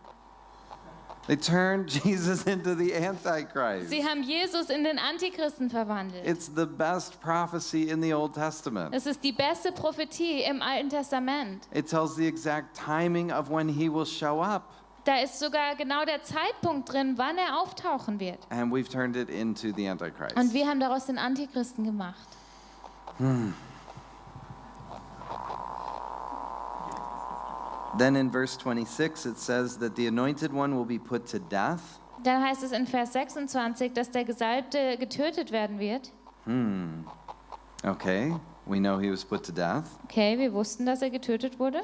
They turned Jesus into the Antichrist. Sie haben Jesus in den Antichristen verwandelt. It's the best prophecy in the Old Testament. Es ist die beste Prophetie im Alten Testament. It tells the exact timing of when he will show up. Da ist sogar genau der Zeitpunkt drin, wann er auftauchen wird. And we've turned it into the Antichrist. Und wir haben daraus den Antichristen gemacht. Then in verse 26 it says that the anointed one will be put to death. Dann heißt es in Vers 26, dass der Gesalbte getötet werden wird. Okay, we know he was put to death. Okay, wir wussten, dass er getötet wurde.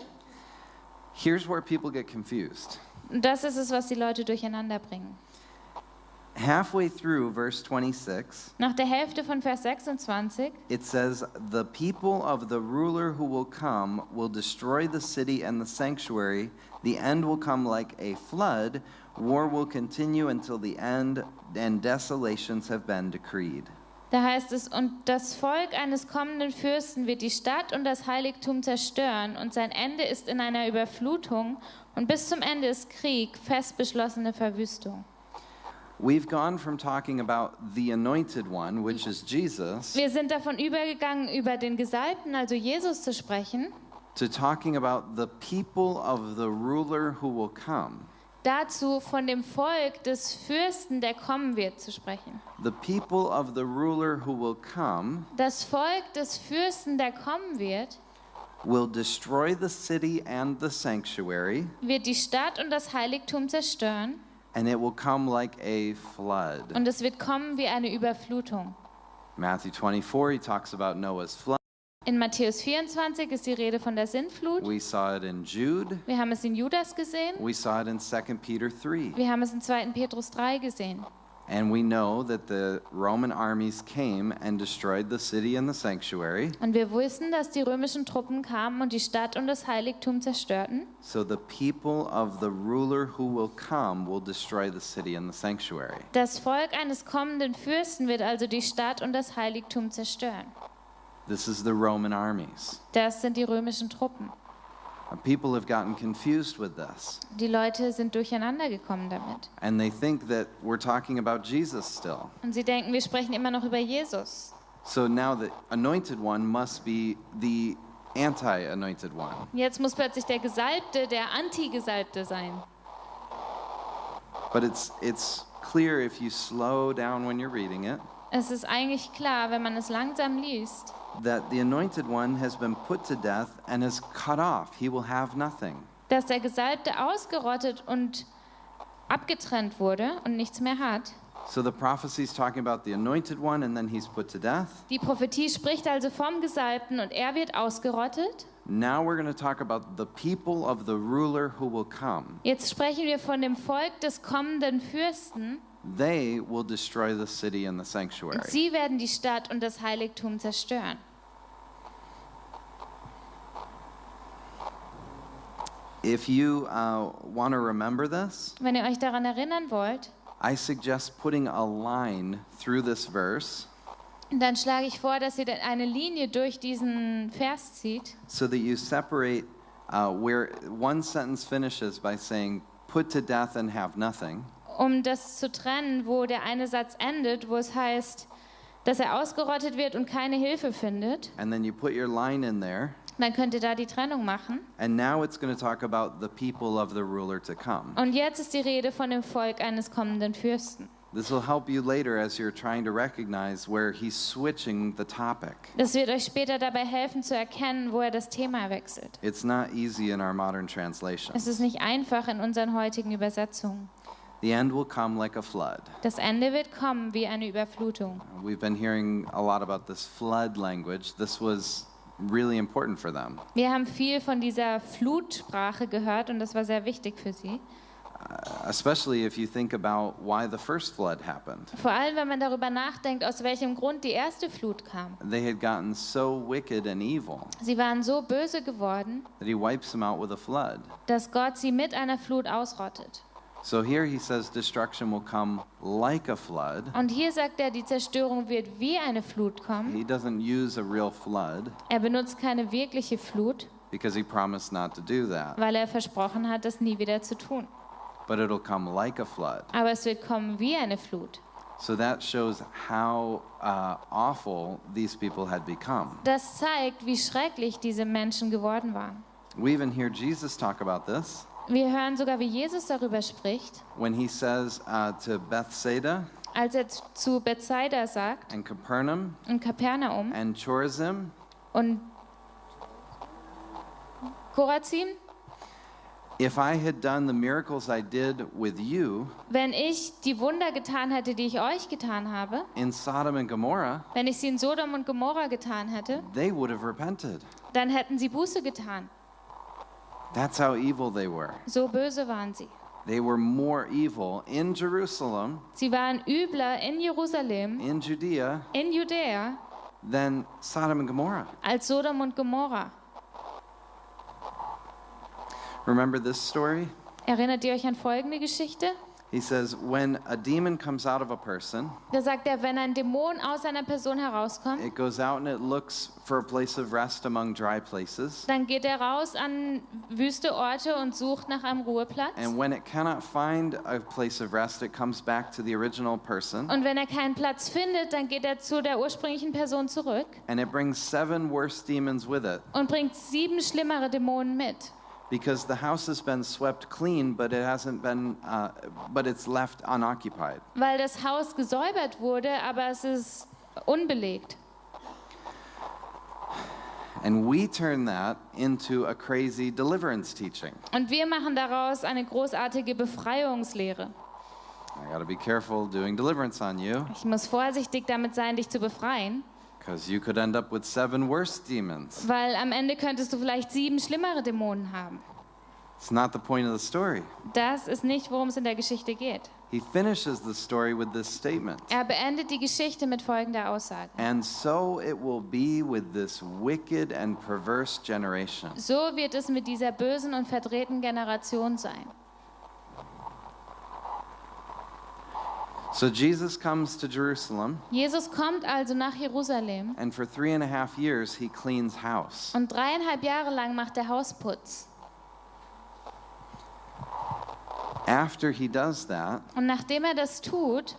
Here's where people get confused. Und das ist es, was die Leute durcheinander bringen. Halfway through verse 26, Nach der Hälfte von Vers 26 it says, "The people of the ruler who will come will destroy the city and the sanctuary. The end will come like a flood. War will continue until the end, and desolations have been decreed." Da heißt es, und das Volk eines kommenden Fürsten wird die Stadt und das Heiligtum zerstören und sein Ende ist in einer Überflutung und bis zum Ende ist Krieg, fest beschlossene Verwüstung. We've gone from talking about the anointed one, which is Jesus, Wir sind davon übergegangen, über den Gesalbten, also Jesus, zu sprechen, to talking about the people of the ruler who will come. dazu von dem Volk des Fürsten, der kommen wird, zu sprechen. The people of the ruler who will come Das Volk des Fürsten, der kommen wird, will destroy the city and the sanctuary, wird die Stadt und das Heiligtum zerstören and it will come like a flood. und es wird kommen wie eine Überflutung. Matthew 24, he talks about Noah's flood. In Matthäus 24 ist die Rede von der Sintflut. We saw it in Jude. Wir haben es in Judas gesehen. We saw it in 2 Peter 3. Wir haben es in 2. Petrus 3 gesehen. And we know that the Roman armies came and destroyed the city and the sanctuary. Und wir wissen, dass die römischen Truppen kamen und die Stadt und das Heiligtum zerstörten. So the people of the ruler who will come will destroy the city and the sanctuary. Das Volk eines kommenden Fürsten wird also die Stadt und das Heiligtum zerstören. This is the Roman armies. Das sind die römischen Truppen. People have gotten confused with this. Die Leute sind durcheinander gekommen damit. And they think that we're talking about Jesus still. Und sie denken, wir sprechen immer noch über Jesus. So now the anointed one must be the anti-anointed one. Jetzt muss plötzlich der Gesalbte der Anti-Gesalbte sein. But it's clear if you slow down when you're reading it Es ist eigentlich klar, wenn man es langsam liest, that the anointed one has been put to death and is cut off. He will have nothing. dass der Gesalbte ausgerottet und abgetrennt wurde und nichts mehr hat. So the prophecy is talking about the anointed one and then he's put to death. Die Prophetie spricht also vom Gesalbten und er wird ausgerottet. Now we're going to talk about the people of the ruler who will come. Jetzt sprechen wir von dem Volk des kommenden Fürsten. They will destroy the city and the Und sanctuary. sie werden die Stadt und das Heiligtum zerstören. If you want to remember this, Wenn ihr euch daran erinnern wollt, I suggest putting a line through this verse dann schlage ich vor, dass ihr eine Linie durch diesen Vers zieht, so that you separate where one sentence finishes by saying, put to death and have nothing, um das zu trennen, wo der eine Satz endet, wo es heißt, dass er ausgerottet wird und keine Hilfe findet. and then you put your line in there, Dann könnt ihr da die Trennung machen. and now it's going to talk about the people of the ruler to come. Und jetzt ist die Rede von dem Volk eines kommenden Fürsten. This will help you later as you're trying to recognize where he's switching the topic. Das wird euch später dabei helfen zu erkennen, wo er das Thema wechselt. It's not easy in our modern translation. Es ist nicht einfach in unseren heutigen Übersetzungen. The end will come like a flood. Das Ende wird kommen wie eine Überflutung. We've been hearing a lot about this flood language. This was really important for them. Wir haben viel von dieser Flutsprache gehört und das war sehr wichtig für sie. Especially if you think about why the first flood happened. Vor allem, wenn man darüber nachdenkt, aus welchem Grund die erste Flut kam. They had gotten so wicked and evil Sie waren so böse geworden, that he wipes them out with a flood. dass Gott sie mit einer Flut ausrottet. So here he says destruction will come like a flood. Und hier sagt er, die Zerstörung wird wie eine Flut kommen. He doesn't use a real flood Er benutzt keine wirkliche Flut, because he promised not to do that. weil er versprochen hat, das nie wieder zu tun. But it'll come like a flood. Aber es wird kommen wie eine Flut. So that shows how awful these people had become. Das zeigt, wie schrecklich diese Menschen geworden waren. We even hear Jesus talk about this. Wir hören sogar, wie Jesus darüber spricht, when he says to Bethsaida als er zu Bethsaida sagt, and Capernaum in Kapernaum and Chorazin, und Chorazin, if I had done the miracles I did with you wenn ich die Wunder getan hätte, die ich euch getan habe, in Sodom and Gomorrah, wenn ich sie in Sodom und Gomorra getan hätte, they would have repented. dann hätten sie Buße getan. That's how evil they were. So böse waren sie. They were more evil in Jerusalem, Sie waren übler in Jerusalem, in Judea, in Judäa, than Sodom and Gomorrah. als Sodom und Gomorra. Remember this story? Erinnert ihr euch an folgende Geschichte? He says, when a demon comes out of a person, Da sagt er, wenn ein Dämon aus einer Person herauskommt, it goes out and it looks for a place of rest among dry places. dann geht er raus an wüste Orte und sucht nach einem Ruheplatz. And when it cannot find a place of rest, it comes back to the original person. Und wenn er keinen Platz findet, dann geht er zu der ursprünglichen Person zurück And it brings 7 worse demons with it. und bringt 7 schlimmere Dämonen mit. Because the house has been swept clean, but it hasn't been, but it's left unoccupied. Weil das Haus gesäubert wurde, aber es ist unbelegt. And we turn that into a crazy deliverance teaching. Und wir machen daraus eine großartige Befreiungslehre. I got to be careful doing deliverance on you, Ich muss vorsichtig damit sein, dich zu befreien, because you could end up with 7 worse demons. weil am Ende könntest du vielleicht 7 schlimmere Dämonen haben. It's not the point of the story. Das ist nicht, worum es in der Geschichte geht. He finishes the story with this statement. Er beendet die Geschichte mit folgender Aussage. And so it will be with this wicked and perverse generation. So wird es mit dieser bösen und verdrehten Generation sein. So Jesus comes to Jerusalem, Jesus kommt also nach Jerusalem and for 3.5 years he cleans house. und 3,5 Jahre lang macht er Hausputz. After he does that, Und nachdem er das tut,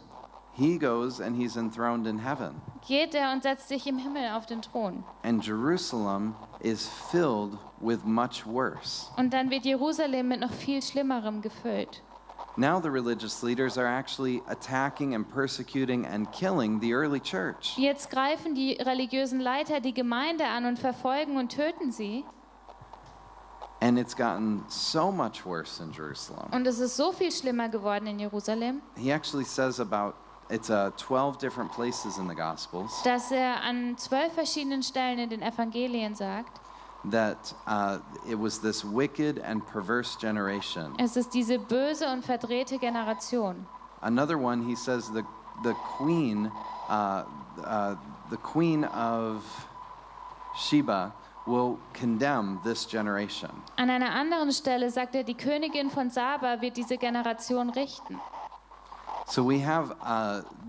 he goes and he's enthroned in heaven. geht er und setzt sich im Himmel auf den Thron. And Jerusalem is filled with much worse. Und dann wird Jerusalem mit noch viel Schlimmerem gefüllt. Now the religious leaders are actually attacking and persecuting and killing the early church. Jetzt greifen die religiösen Leiter die Gemeinde an und verfolgen und töten sie. And it's gotten so much worse in Jerusalem. Und es ist so viel schlimmer geworden in Jerusalem, He actually says about it's 12 different places in the Gospels dass er an 12 verschiedenen Stellen in den Evangelien sagt, that it was this wicked and perverse generation. es ist diese böse und verdrehte Generation. Another one, he says the queen of Sheba will condemn this generation. An einer anderen Stelle sagt er, die Königin von Saba wird diese Generation richten. So we have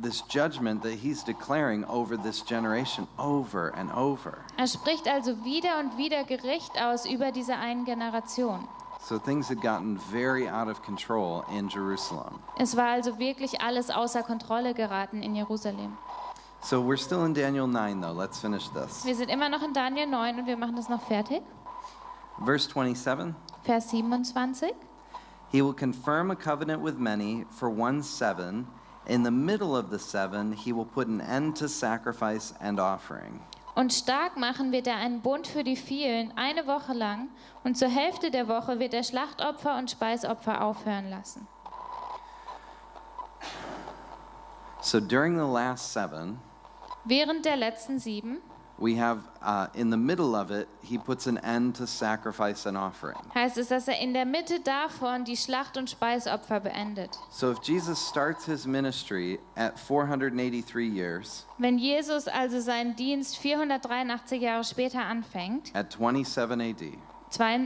this judgment that he's declaring over this generation over and over. Er spricht also wieder und wieder Gericht aus über diese einen Generation. So things had gotten very out of control in Jerusalem. Es war also wirklich alles außer Kontrolle geraten in Jerusalem. So we're still in Daniel 9 though. Let's finish this. Wir sind immer noch in Daniel 9 und wir machen das noch fertig. Verse 27. Vers 27. He will confirm a covenant with many for 1 7. In the middle of the 7, he will put an end to sacrifice and offering. Und stark machen wird er einen Bund für die vielen, 1 Woche lang, und zur Hälfte der Woche wird er Schlachtopfer und Speisopfer aufhören lassen. So during the last 7, Während der letzten 7 we have in the middle of it, he puts an end to sacrifice and offering. heißt es, dass er in der Mitte davon die Schlacht- und Speisopfer beendet. So if Jesus starts his ministry at 483 years, Wenn Jesus also seinen Dienst 483 Jahre später anfängt, at 27 AD,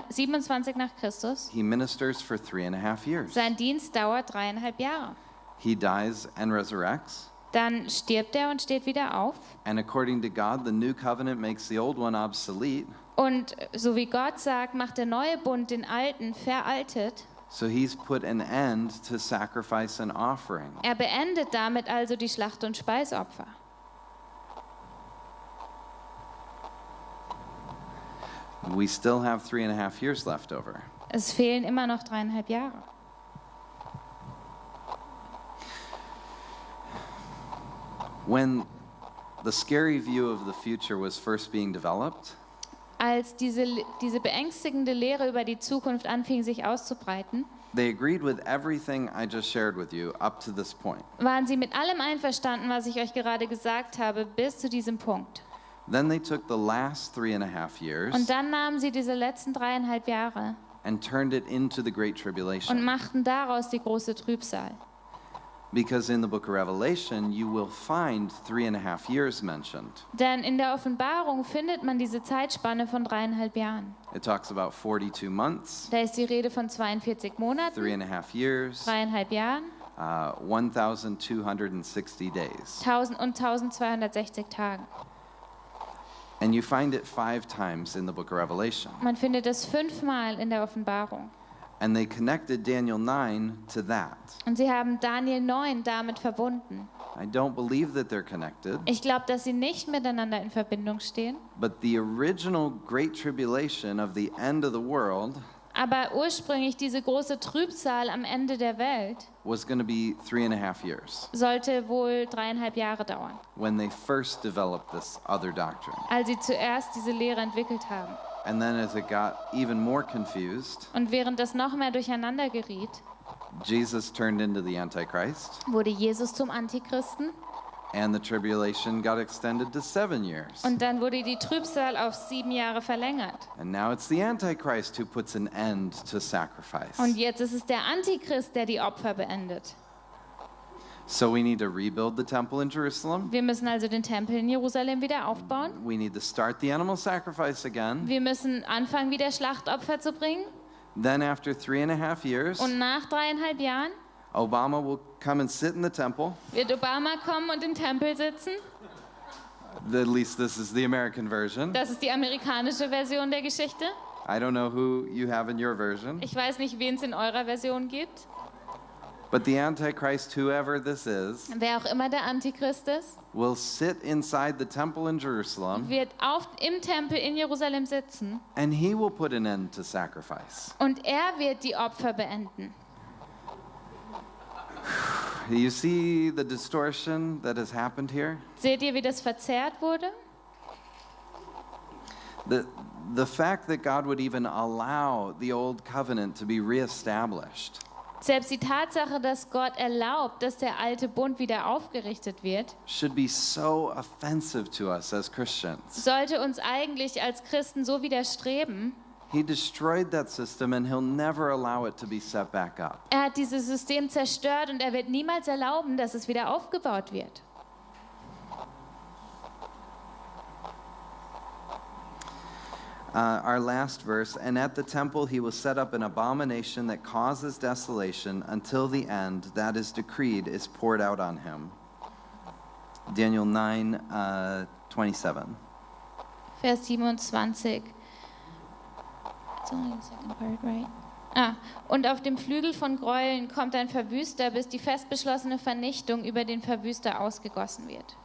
27 nach Christus, he ministers for 3.5 years. sein Dienst dauert 3,5 Jahre. He dies and resurrects. Dann stirbt er und steht wieder auf. And according to God, the new covenant makes the old one obsolete. Und so wie Gott sagt, macht der neue Bund den alten veraltet. So he's put an end to sacrifice and offering. Er beendet damit also die Schlacht- und Speisopfer. We still have 3.5 years left over. Es fehlen immer noch 3,5 Jahre. When the scary view of the future was first being developed, Als diese beängstigende Lehre über die Zukunft anfing, sich auszubreiten, they agreed with everything I just shared with you up to this point. waren sie mit allem einverstanden, was ich euch gerade gesagt habe, bis zu diesem Punkt. Then they took the last 3.5 years Und dann nahmen sie diese letzten 3,5 Jahre and turned it into the Great und Tribulation. machten daraus die große Trübsal. Because in the book of Revelation, you will find 3.5 years mentioned. Denn in der Offenbarung findet man diese Zeitspanne von 3,5 Jahren. It talks about 42 months, Da ist die Rede von 42 Monaten, 3.5 years, 3,5 Jahren, 1,260 days. 1260 Tagen. And you find it 5 times in the book of Revelation. Man findet es 5-mal in der Offenbarung. And they connected Daniel 9 to that. Und sie haben Daniel 9 damit verbunden. I don't believe that they're connected, Ich glaube, dass sie nicht miteinander in Verbindung stehen. but the original Great Tribulation of the end of the world Aber ursprünglich diese große Trübsal am Ende der Welt was going to be 3.5 years sollte wohl 3,5 Jahre dauern, when they first developed this other doctrine. als sie zuerst diese Lehre entwickelt haben. And then as it got even more confused, Und während das noch mehr durcheinander geriet, Jesus turned into the Antichrist, wurde Jesus zum Antichristen and the tribulation got extended to 7 years. und dann wurde die Trübsal auf 7 Jahre verlängert. And now it's the Antichrist who puts an end to sacrifice. Und jetzt ist es der Antichrist, der die Opfer beendet. So we need to rebuild the temple in Jerusalem. Wir müssen also den Tempel in Jerusalem wieder aufbauen. We need to start the animal sacrifice again. Wir müssen anfangen, wieder Schlachtopfer zu bringen. Then after 3.5 years, Und nach 3,5 Jahren Obama will come and sit in the temple. wird Obama kommen und im Tempel sitzen. At least this is the American version. Das ist die amerikanische Version der Geschichte. I don't know who you have in your version. Ich weiß nicht, wen es in eurer Version gibt. But the Antichrist, whoever this is, Wer auch immer der Antichrist ist, will sit inside the temple in Jerusalem, wird im Tempel in Jerusalem sitzen and he will put an end to sacrifice. und er wird die Opfer beenden. You see the distortion that has happened here? Seht ihr, wie das verzerrt wurde? The fact that God would even allow the old covenant to be reestablished Selbst die Tatsache, dass Gott erlaubt, dass der alte Bund wieder aufgerichtet wird, should be so offensive to us as Christians. sollte uns eigentlich als Christen so widerstreben. He destroyed that system and he'll never allow it to be set back up. Er hat dieses System zerstört und er wird niemals erlauben, dass es wieder aufgebaut wird. Our last verse, and at the temple he will set up an abomination that causes desolation until the end that is decreed is poured out on him. Daniel 9:27. Vers 27. It's only the second part, right? Und auf dem Flügel von Gräueln kommt ein Verwüster, bis die fest beschlossene Vernichtung über den Verwüster ausgegossen wird.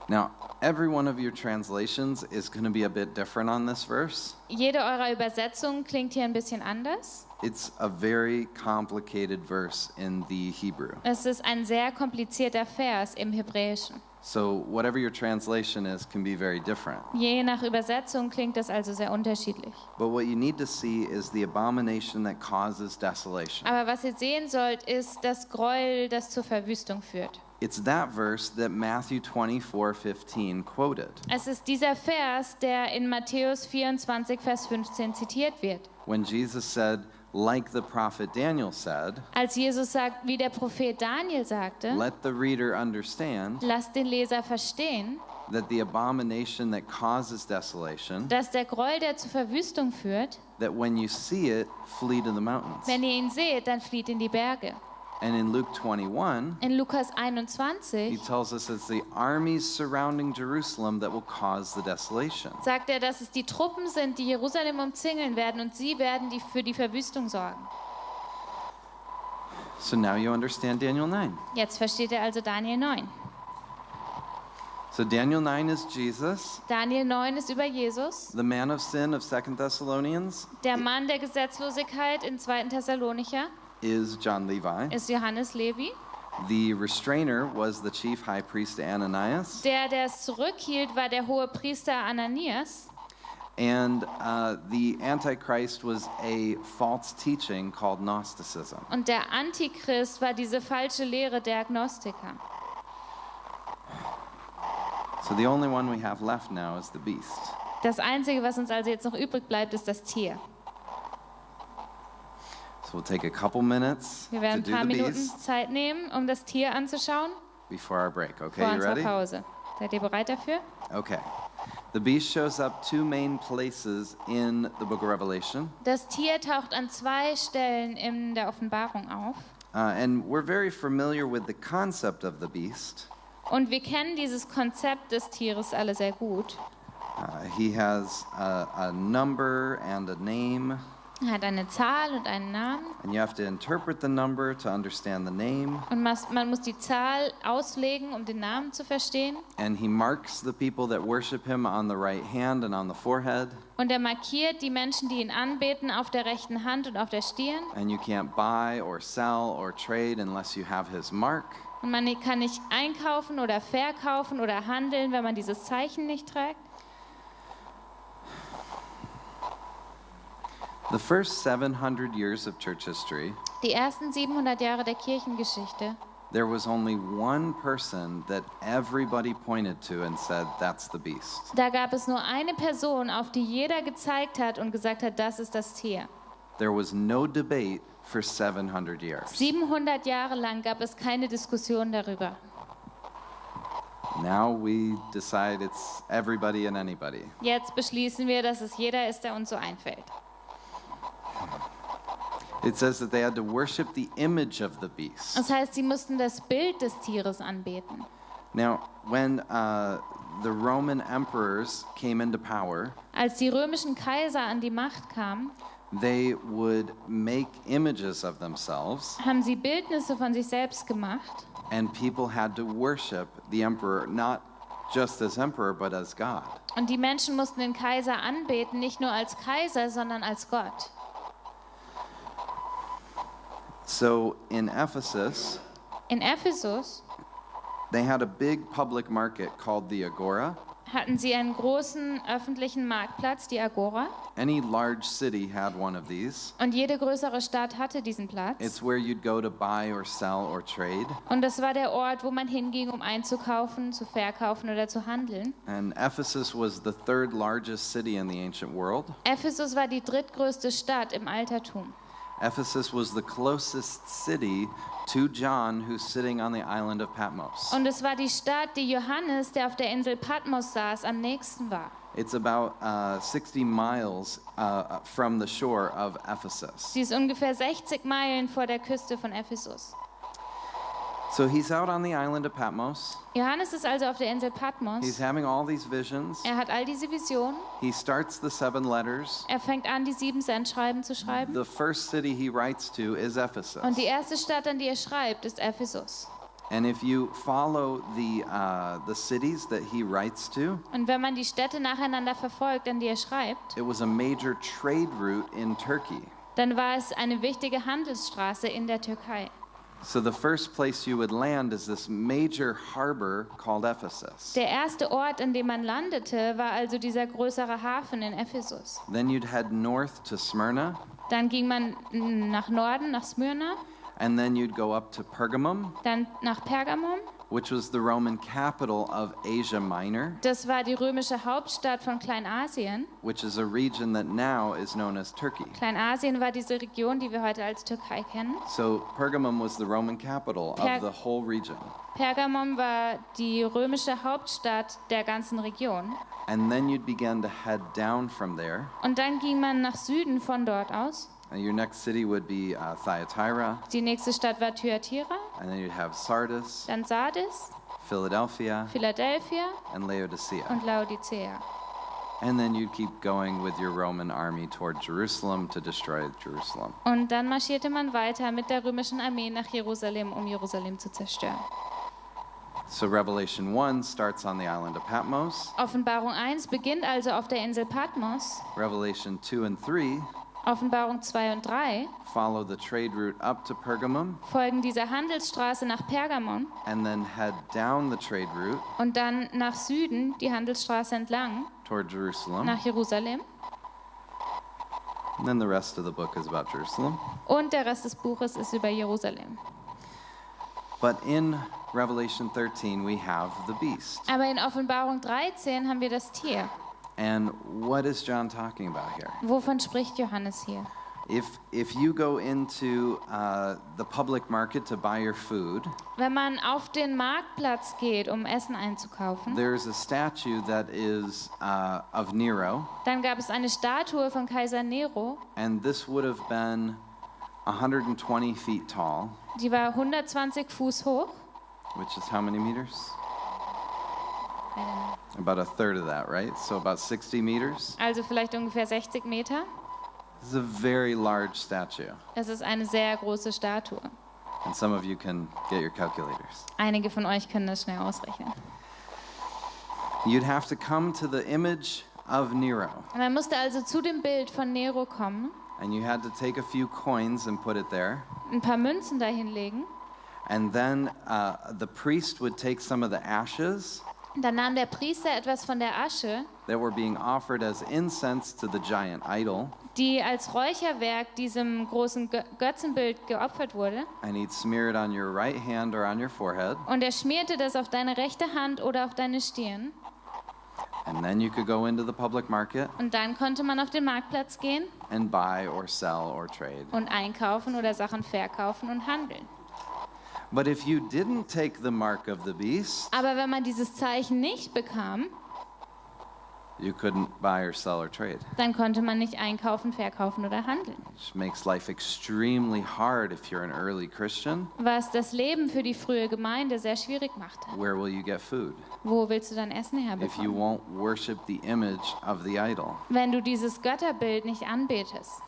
Now, every one of your translations is going to be a bit different on this verse. Jede eurer Übersetzungen klingt hier ein bisschen anders. It's a very complicated verse in the Hebrew. Es ist ein sehr komplizierter Vers im Hebräischen. So whatever your translation is can be very different. Je nach Übersetzung klingt das also sehr unterschiedlich. But what you need to see is the abomination that causes desolation. Aber was ihr sehen sollt, ist das Gräuel, das zur Verwüstung führt. It's that verse that Matthew 24:15 quoted. Es ist dieser Vers, der in Matthäus 24, Vers 15 zitiert wird. When Jesus said, like the prophet Daniel said, Als Jesus sagt, wie der Prophet Daniel sagte, let the reader understand lasst den Leser verstehen, that the abomination that causes desolation, dass der Gräuel, der zur Verwüstung führt, that when you see it, flee to the mountains. wenn ihr ihn seht, dann flieht in die Berge. And in Luke 21, In Lukas he 21 tells us it's the armies surrounding Jerusalem that will cause the desolation. sagt er, dass es die Truppen sind, die Jerusalem umzingeln werden und sie werden für die Verwüstung sorgen. So now you understand Daniel 9. Jetzt versteht er also Daniel 9. So Daniel 9 is Jesus. Daniel 9 ist über Jesus. The man of sin of 2 Thessalonians Der Mann der Gesetzlosigkeit in 2. Thessalonicher is John Levi. ist Johannes Levi. The restrainer was the chief high priest Ananias. Der es zurückhielt, war der hohe Priester Ananias. And the Antichrist was a false teaching called Gnosticism. Und der Antichrist war diese falsche Lehre der Agnostiker. So the only one we have left now is the beast. Das Einzige, was uns also jetzt noch übrig bleibt, ist das Tier. So we'll take a couple minutes Wir to werden ein do paar the Minuten beast Zeit nehmen, um das Tier anzuschauen, before our break. Okay, vor you unserer ready? Pause. Seid ihr bereit dafür? Okay. The beast shows up two main places in the book of Revelation. Das Tier taucht an 2 Stellen in der Offenbarung auf. And we're very familiar with the concept of the beast. Und wir kennen dieses Konzept des Tieres alle sehr gut. He has a number and a name. Er hat eine Zahl und einen Namen. And you have to interpret the number to understand the name. Und man muss die Zahl auslegen, um den Namen zu verstehen. And he marks the people that worship him on the right hand and on the forehead. Und er markiert die Menschen, die ihn anbeten, auf der rechten Hand und auf der Stirn. And you can't buy or sell or trade unless you have his mark. Und man kann nicht einkaufen oder verkaufen oder handeln, wenn man dieses Zeichen nicht trägt. The first 700 years of church history, Die ersten 700 Jahre der Kirchengeschichte, there was only one person that everybody pointed to and said, that's the beast. da gab es nur eine Person, auf die jeder gezeigt hat und gesagt hat, das ist das Tier. There was no debate for 700 years. 700 Jahre lang gab es keine Diskussion darüber. Now we decide it's everybody and anybody. Jetzt beschließen wir, dass es jeder ist, der uns so einfällt. It says that they had to worship the image of the beast. Das heißt, sie mussten das Bild des Tieres anbeten. Now, when the Roman emperors came into power, Als die römischen Kaiser an die Macht kamen, they would make images of themselves, haben sie Bildnisse von sich selbst gemacht. and people had to worship the emperor, not just as emperor, but as God. Und die Menschen mussten den Kaiser anbeten, nicht nur als Kaiser, sondern als Gott. So in Ephesus, In Ephesus they had a big public market called the Agora. hatten sie einen großen öffentlichen Marktplatz, die Agora. Any large city had one of these. Und jede größere Stadt hatte diesen Platz. It's where you'd go to buy or sell or trade. Und das war der Ort, wo man hinging, um einzukaufen, zu verkaufen oder zu handeln. And Ephesus was the third largest city in the ancient world. Ephesus war die drittgrößte Stadt im Altertum. Ephesus was the closest city to John, who's sitting on the island of Patmos. Und es war die Stadt, die Johannes, der auf der Insel Patmos saß, am nächsten war. It's about 60 miles from the shore of Ephesus. Sie ist ungefähr 60 Meilen vor der Küste von Ephesus. So he's out on the island of Patmos. Johannes ist also auf der Insel He's Patmos. having all these visions. Er hat all diese Visionen. He starts the 7 letters. Er fängt an, die 7 Sendschreiben zu schreiben. The first city he writes to is Ephesus. Und die erste Stadt, an die er schreibt, ist Ephesus. And if you follow the cities that he writes to, Und wenn man die Städte nacheinander verfolgt, an die er schreibt, it was a major trade route in Turkey. dann war es eine wichtige Handelsstraße in der Türkei. So the first place you would land is this major harbor called Ephesus. Der erste Ort, an dem man landete, war also dieser größere Hafen in Ephesus. Then you'd head north to Smyrna, Dann ging man nach Norden, nach Smyrna, and then you'd go up to Pergamum, dann nach Pergamum. which was the Roman capital of Asia Minor, Das war die römische Hauptstadt von Kleinasien. which is a region that now is known as Turkey. Kleinasien war diese Region, die wir heute als Türkei kennen. So Pergamum was the Roman capital of the whole region. Pergamum war die römische Hauptstadt der ganzen Region. And then you'd begin to head down from there. Und dann ging man nach Süden von dort aus. Your next city would be Thyatira, Die nächste Stadt war Thyatira, and then you'd have Sardis, dann Sardis, Philadelphia, Philadelphia and Laodicea. und Laodicea. And then you'd keep going with your Roman army toward Jerusalem to destroy Jerusalem. Und dann marschierte man weiter mit der römischen Armee nach Jerusalem, um Jerusalem zu zerstören. So Revelation 1 starts on the island of Patmos. Offenbarung 1 beginnt also auf der Insel Patmos. Revelation 2 and 3 Offenbarung 2 und 3 follow the trade route up to Pergamum folgen dieser Handelsstraße nach Pergamon and then head down the trade route und dann nach Süden die Handelsstraße entlang toward Jerusalem. nach Jerusalem. And then the rest of the book is about Jerusalem. Und der Rest des Buches ist über Jerusalem. But in Revelation 13 we have the beast. Aber in Offenbarung 13 haben wir das Tier. And what is John talking about here? Wovon spricht Johannes hier? If you go into the public market to buy your food, Wenn man auf den Marktplatz geht, um Essen einzukaufen, there's a statue that is of Nero, dann gab es eine Statue von Kaiser Nero, and this would have been 120 feet tall, die war 120 Fuß hoch. which is how many meters? About a third of that, right? So about 60 meters. Also vielleicht ungefähr 60 Meter. This is a very large statue. Es ist eine sehr große Statue. And some of you can get your calculators. Einige von euch können das schnell ausrechnen. You'd have to come to the image of Nero, Und man musste also zu dem Bild von Nero kommen, and you had to take a few coins and put it there. ein paar Münzen dahinlegen. And then the priest would take some of the ashes Dann nahm der Priester etwas von der Asche, that were being offered as incense to the giant idol, die als Räucherwerk diesem großen Götzenbild geopfert wurde. and he'd smear it on your right hand or on your forehead. Und er schmierte das auf deine rechte Hand oder auf deine Stirn. And then you could go into the public market Und dann konnte man auf den Marktplatz gehen and buy or sell or trade. und einkaufen oder Sachen verkaufen und handeln. But if you didn't take the mark of the beast, Aber wenn man dieses Zeichen nicht bekam, you couldn't buy or sell or trade. dann konnte man nicht einkaufen, verkaufen oder handeln. Which makes life extremely hard if you're an early Christian. Was das Leben für die frühe Gemeinde sehr schwierig machte. Where will you get food Wo willst du dein Essen if you herbekommen, won't worship the image of the idol? wenn du dieses Götterbild nicht anbetest?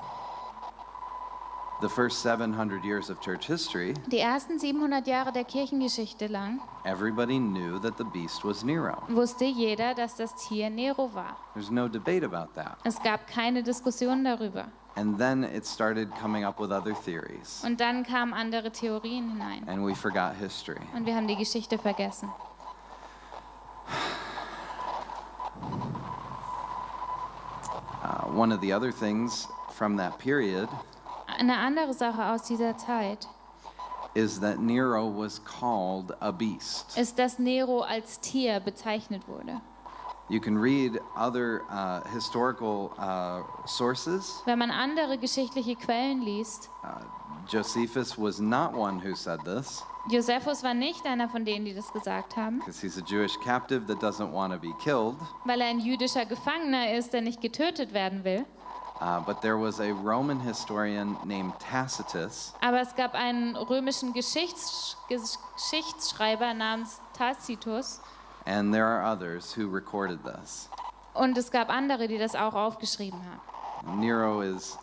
The first 700 years of church history, Die ersten 700 Jahre der Kirchengeschichte lang everybody knew that the beast was Nero. wusste jeder, dass das Tier Nero war. There's no debate about that. Es gab keine Diskussion darüber. And then it started coming up with other theories, Und dann kamen andere Theorien hinein. and we forgot history. Und wir haben die Geschichte vergessen. One of the other things from that period Eine andere Sache aus dieser Zeit is that Nero was called a beast. ist, dass Nero als Tier bezeichnet wurde. You can read other historical sources. Wenn man andere geschichtliche Quellen liest, Josephus was not one who said this, Josephus war nicht einer von denen, die das gesagt haben, because he's a Jewish captive that doesn't want to be killed. weil er ein jüdischer Gefangener ist, der nicht getötet werden will. But there was a Roman historian named Tacitus, Aber es gab einen römischen Geschichtsschreiber namens Tacitus and there are others who recorded this. und es gab andere, die das auch aufgeschrieben haben. Nero is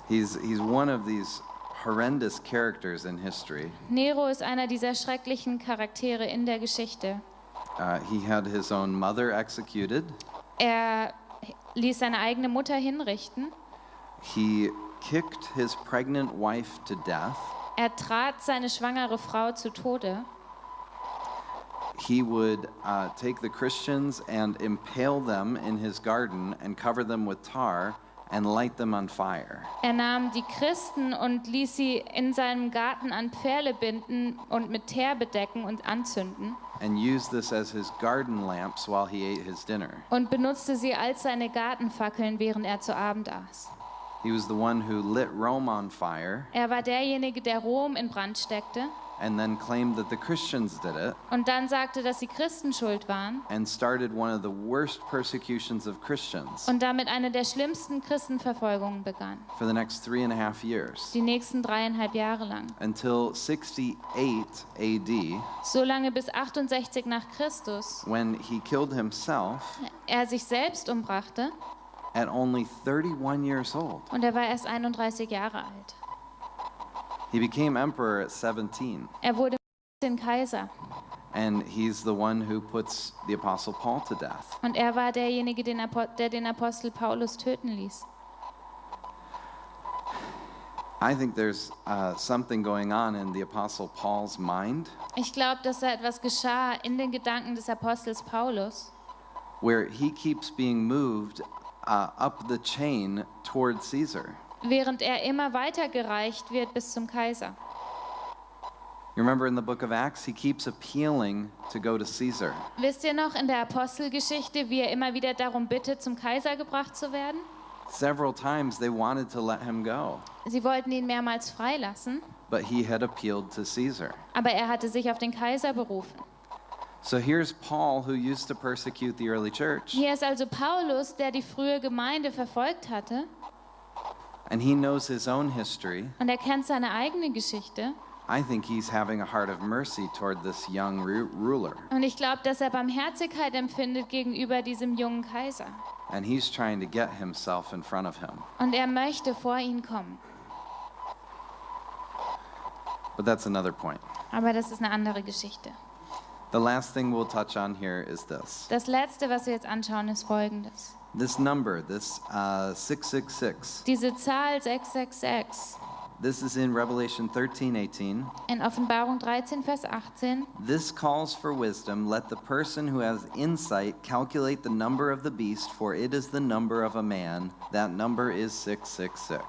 he's one of these horrendous characters in history. Nero ist einer dieser schrecklichen Charaktere in der Geschichte. He had his own mother executed. Er ließ seine eigene Mutter hinrichten. He kicked his pregnant wife to death. Er trat seine schwangere Frau zu Tode. He would take the Christians and impale them in his garden and cover them with tar and light them on fire. Er nahm die Christen und ließ sie in seinem Garten an Pfähle binden und mit Teer bedecken und anzünden. And used this as his garden lamps while he ate his dinner. Und benutzte sie als seine Gartenfackeln, während er zu Abend aß. He was the one who lit Rome on fire Er war derjenige, der Rom in Brand steckte and then claimed that the Christians did it und dann sagte, dass die Christen schuld waren and started one of the worst persecutions of Christians und damit eine der schlimmsten Christenverfolgungen begann. for the next 3.5 years Die nächsten 3,5 Jahre lang. until 68 AD So lange bis 68 nach Christus when he killed himself er sich selbst umbrachte at only 31 years old. und er war erst 31 Jahre alt. He became emperor at 17. Er wurde den Kaiser. And he's the one who puts the Apostle Paul to death. Und er war derjenige, der den Apostel Paulus töten ließ. I think there's something going on in the Apostle Paul's mind Ich glaube, dass da etwas geschah in den Gedanken des Apostels Paulus, where he keeps being moved up the chain toward Caesar. während er immer weitergereicht wird bis zum Kaiser. You remember in the book of Acts, he keeps appealing to go to Caesar. Wisst ihr noch in der Apostelgeschichte, wie er immer wieder darum bittet, zum Kaiser gebracht zu werden? Several times they wanted to let him go, Sie wollten ihn mehrmals freilassen, but he had appealed to Caesar. aber er hatte sich auf den Kaiser berufen. So here's Paul, who used to persecute the early church, Hier ist also Paulus, der die frühe Gemeinde verfolgt hatte, and he knows his own history. und er kennt seine eigene Geschichte. I think he's having a heart of mercy toward this young ruler, Und ich glaube, dass er Barmherzigkeit empfindet gegenüber diesem jungen Kaiser. and he's trying to get himself in front of him. Und er möchte vor ihn kommen. But that's another point. Aber das ist eine andere Geschichte. The last thing we'll touch on here is this. Das Letzte, was wir jetzt anschauen, ist Folgendes. This number, this 666, Diese Zahl 666 this is in Revelation 13:18. in Offenbarung 13, Vers 18. This calls for wisdom. Let the person who has insight calculate the number of the beast, for it is the number of a man. That number is 666.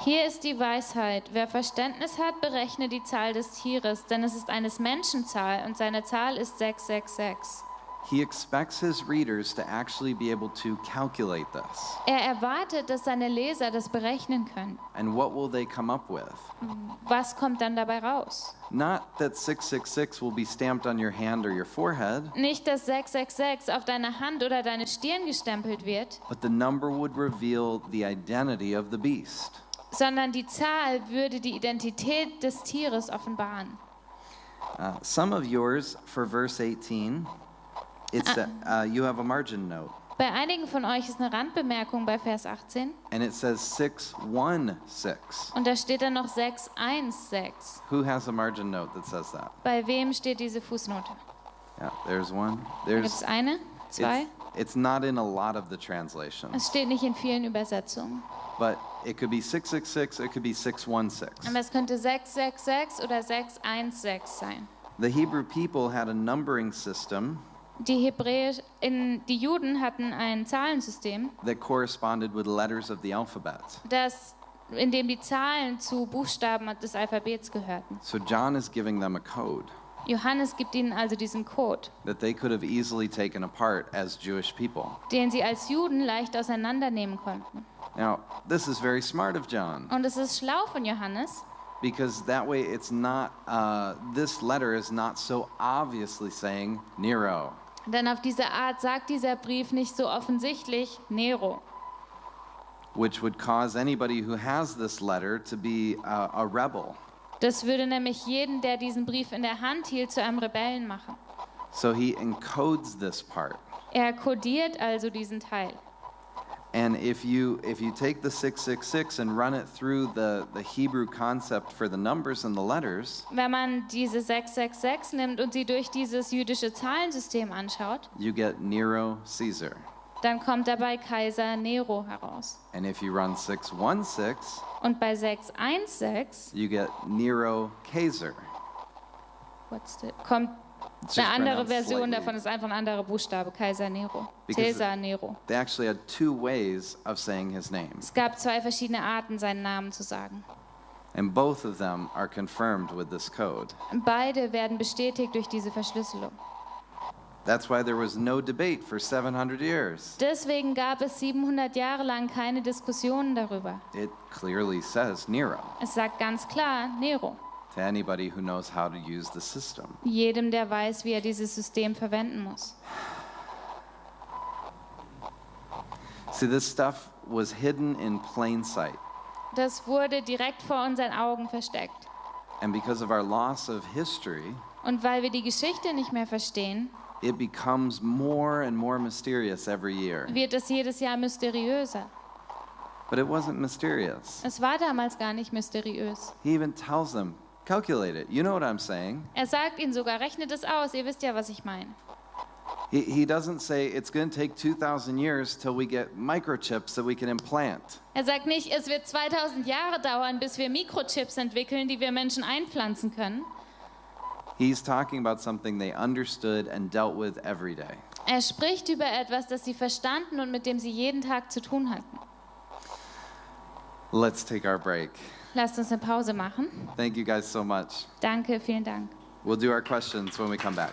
Hier ist die Weisheit. Wer Verständnis hat, berechne die Zahl des Tieres, denn es ist eines Menschen Zahl und seine Zahl ist 666. He expects his readers to actually be able to calculate this. Er erwartet, dass seine Leser das berechnen können. And what will they come up with? Was kommt dann dabei raus? Not that 666 will be stamped on your hand or your forehead, Nicht, dass 666 auf deine Hand oder deine Stirn gestempelt wird, but the number would reveal the identity of the beast. sondern die Zahl würde die Identität des Tieres offenbaren. Some of yours, for verse 18, it's you have a margin note, Bei einigen von euch ist eine Randbemerkung bei Vers 18 and it says 616. und da steht dann noch 616. Who has a margin note that says that? Bei wem steht diese Fußnote? Yeah, there's one. Da gibt There's. es eine, zwei. It's not in a lot of the translations, Es steht nicht in vielen Übersetzungen. but it could be 666, it could be 616. Aber es könnte 666 oder 616 sein. The Hebrew people had a numbering system Die Juden hatten ein Zahlensystem, that corresponded with letters of the alphabet. in dem die Zahlen zu Buchstaben des Alphabets gehörten. So John is giving them a code Johannes gibt ihnen also diesen Code, that they could have easily taken apart as Jewish people. den sie als Juden leicht auseinandernehmen konnten. Now, this is very smart of John, Und es ist schlau von Johannes, because that way it's not, this letter is not so obviously saying Nero. denn auf diese Art sagt dieser Brief nicht so offensichtlich Nero, Which would cause anybody who has this letter to be a rebel. Das würde nämlich jeden, der diesen Brief in der Hand hielt, zu einem Rebellen machen. So he encodes this part. Er kodiert also diesen Teil. And if you take the 666 and run it through the Hebrew concept for the numbers and the letters, Wenn man diese 666 nimmt und sie durch dieses jüdische Zahlensystem anschaut, you get Nero Caesar. dann kommt dabei Kaiser Nero heraus. And if you run 616, Und bei 616 you get Nero Caesar. kommt It's eine just andere pronounced Version slightly. davon, ist einfach ein anderer Buchstabe, Kaiser Nero. Because Caesar Nero. They actually had two ways of saying his name, Es gab zwei verschiedene Arten, seinen Namen zu sagen. and both of them are confirmed with this code. Beide werden bestätigt durch diese Verschlüsselung. That's why there was no debate for 700 years. Deswegen gab es 700 Jahre lang keine Diskussionen darüber. It clearly says Nero Es sagt ganz klar Nero. to anybody who knows how to use the system. Jedem, der weiß, wie er dieses System verwenden muss. See, this stuff was hidden in plain sight. Das wurde direkt vor unseren Augen versteckt. And because of our loss of history, Und weil wir die Geschichte nicht mehr verstehen, it becomes more and more mysterious every year. wird es jedes Jahr mysteriöser. But it wasn't mysterious. Es war damals gar nicht mysteriös. He even tells them, Calculate it. You know what I'm saying. Er sagt ihnen sogar, rechnet es aus, ihr wisst ja, was ich meine. He doesn't say it's going to take 2,000 years till we get microchips that we can implant. Er sagt nicht, es wird 2000 Jahre dauern, bis wir Mikrochips entwickeln, die wir Menschen einpflanzen können. He's talking about something they understood and dealt with every day. Er spricht über etwas, das sie verstanden und mit dem sie jeden Tag zu tun hatten. Let's take our break. Lasst uns eine Pause machen. Thank you guys so much. Danke, vielen Dank. We'll do our questions when we come back.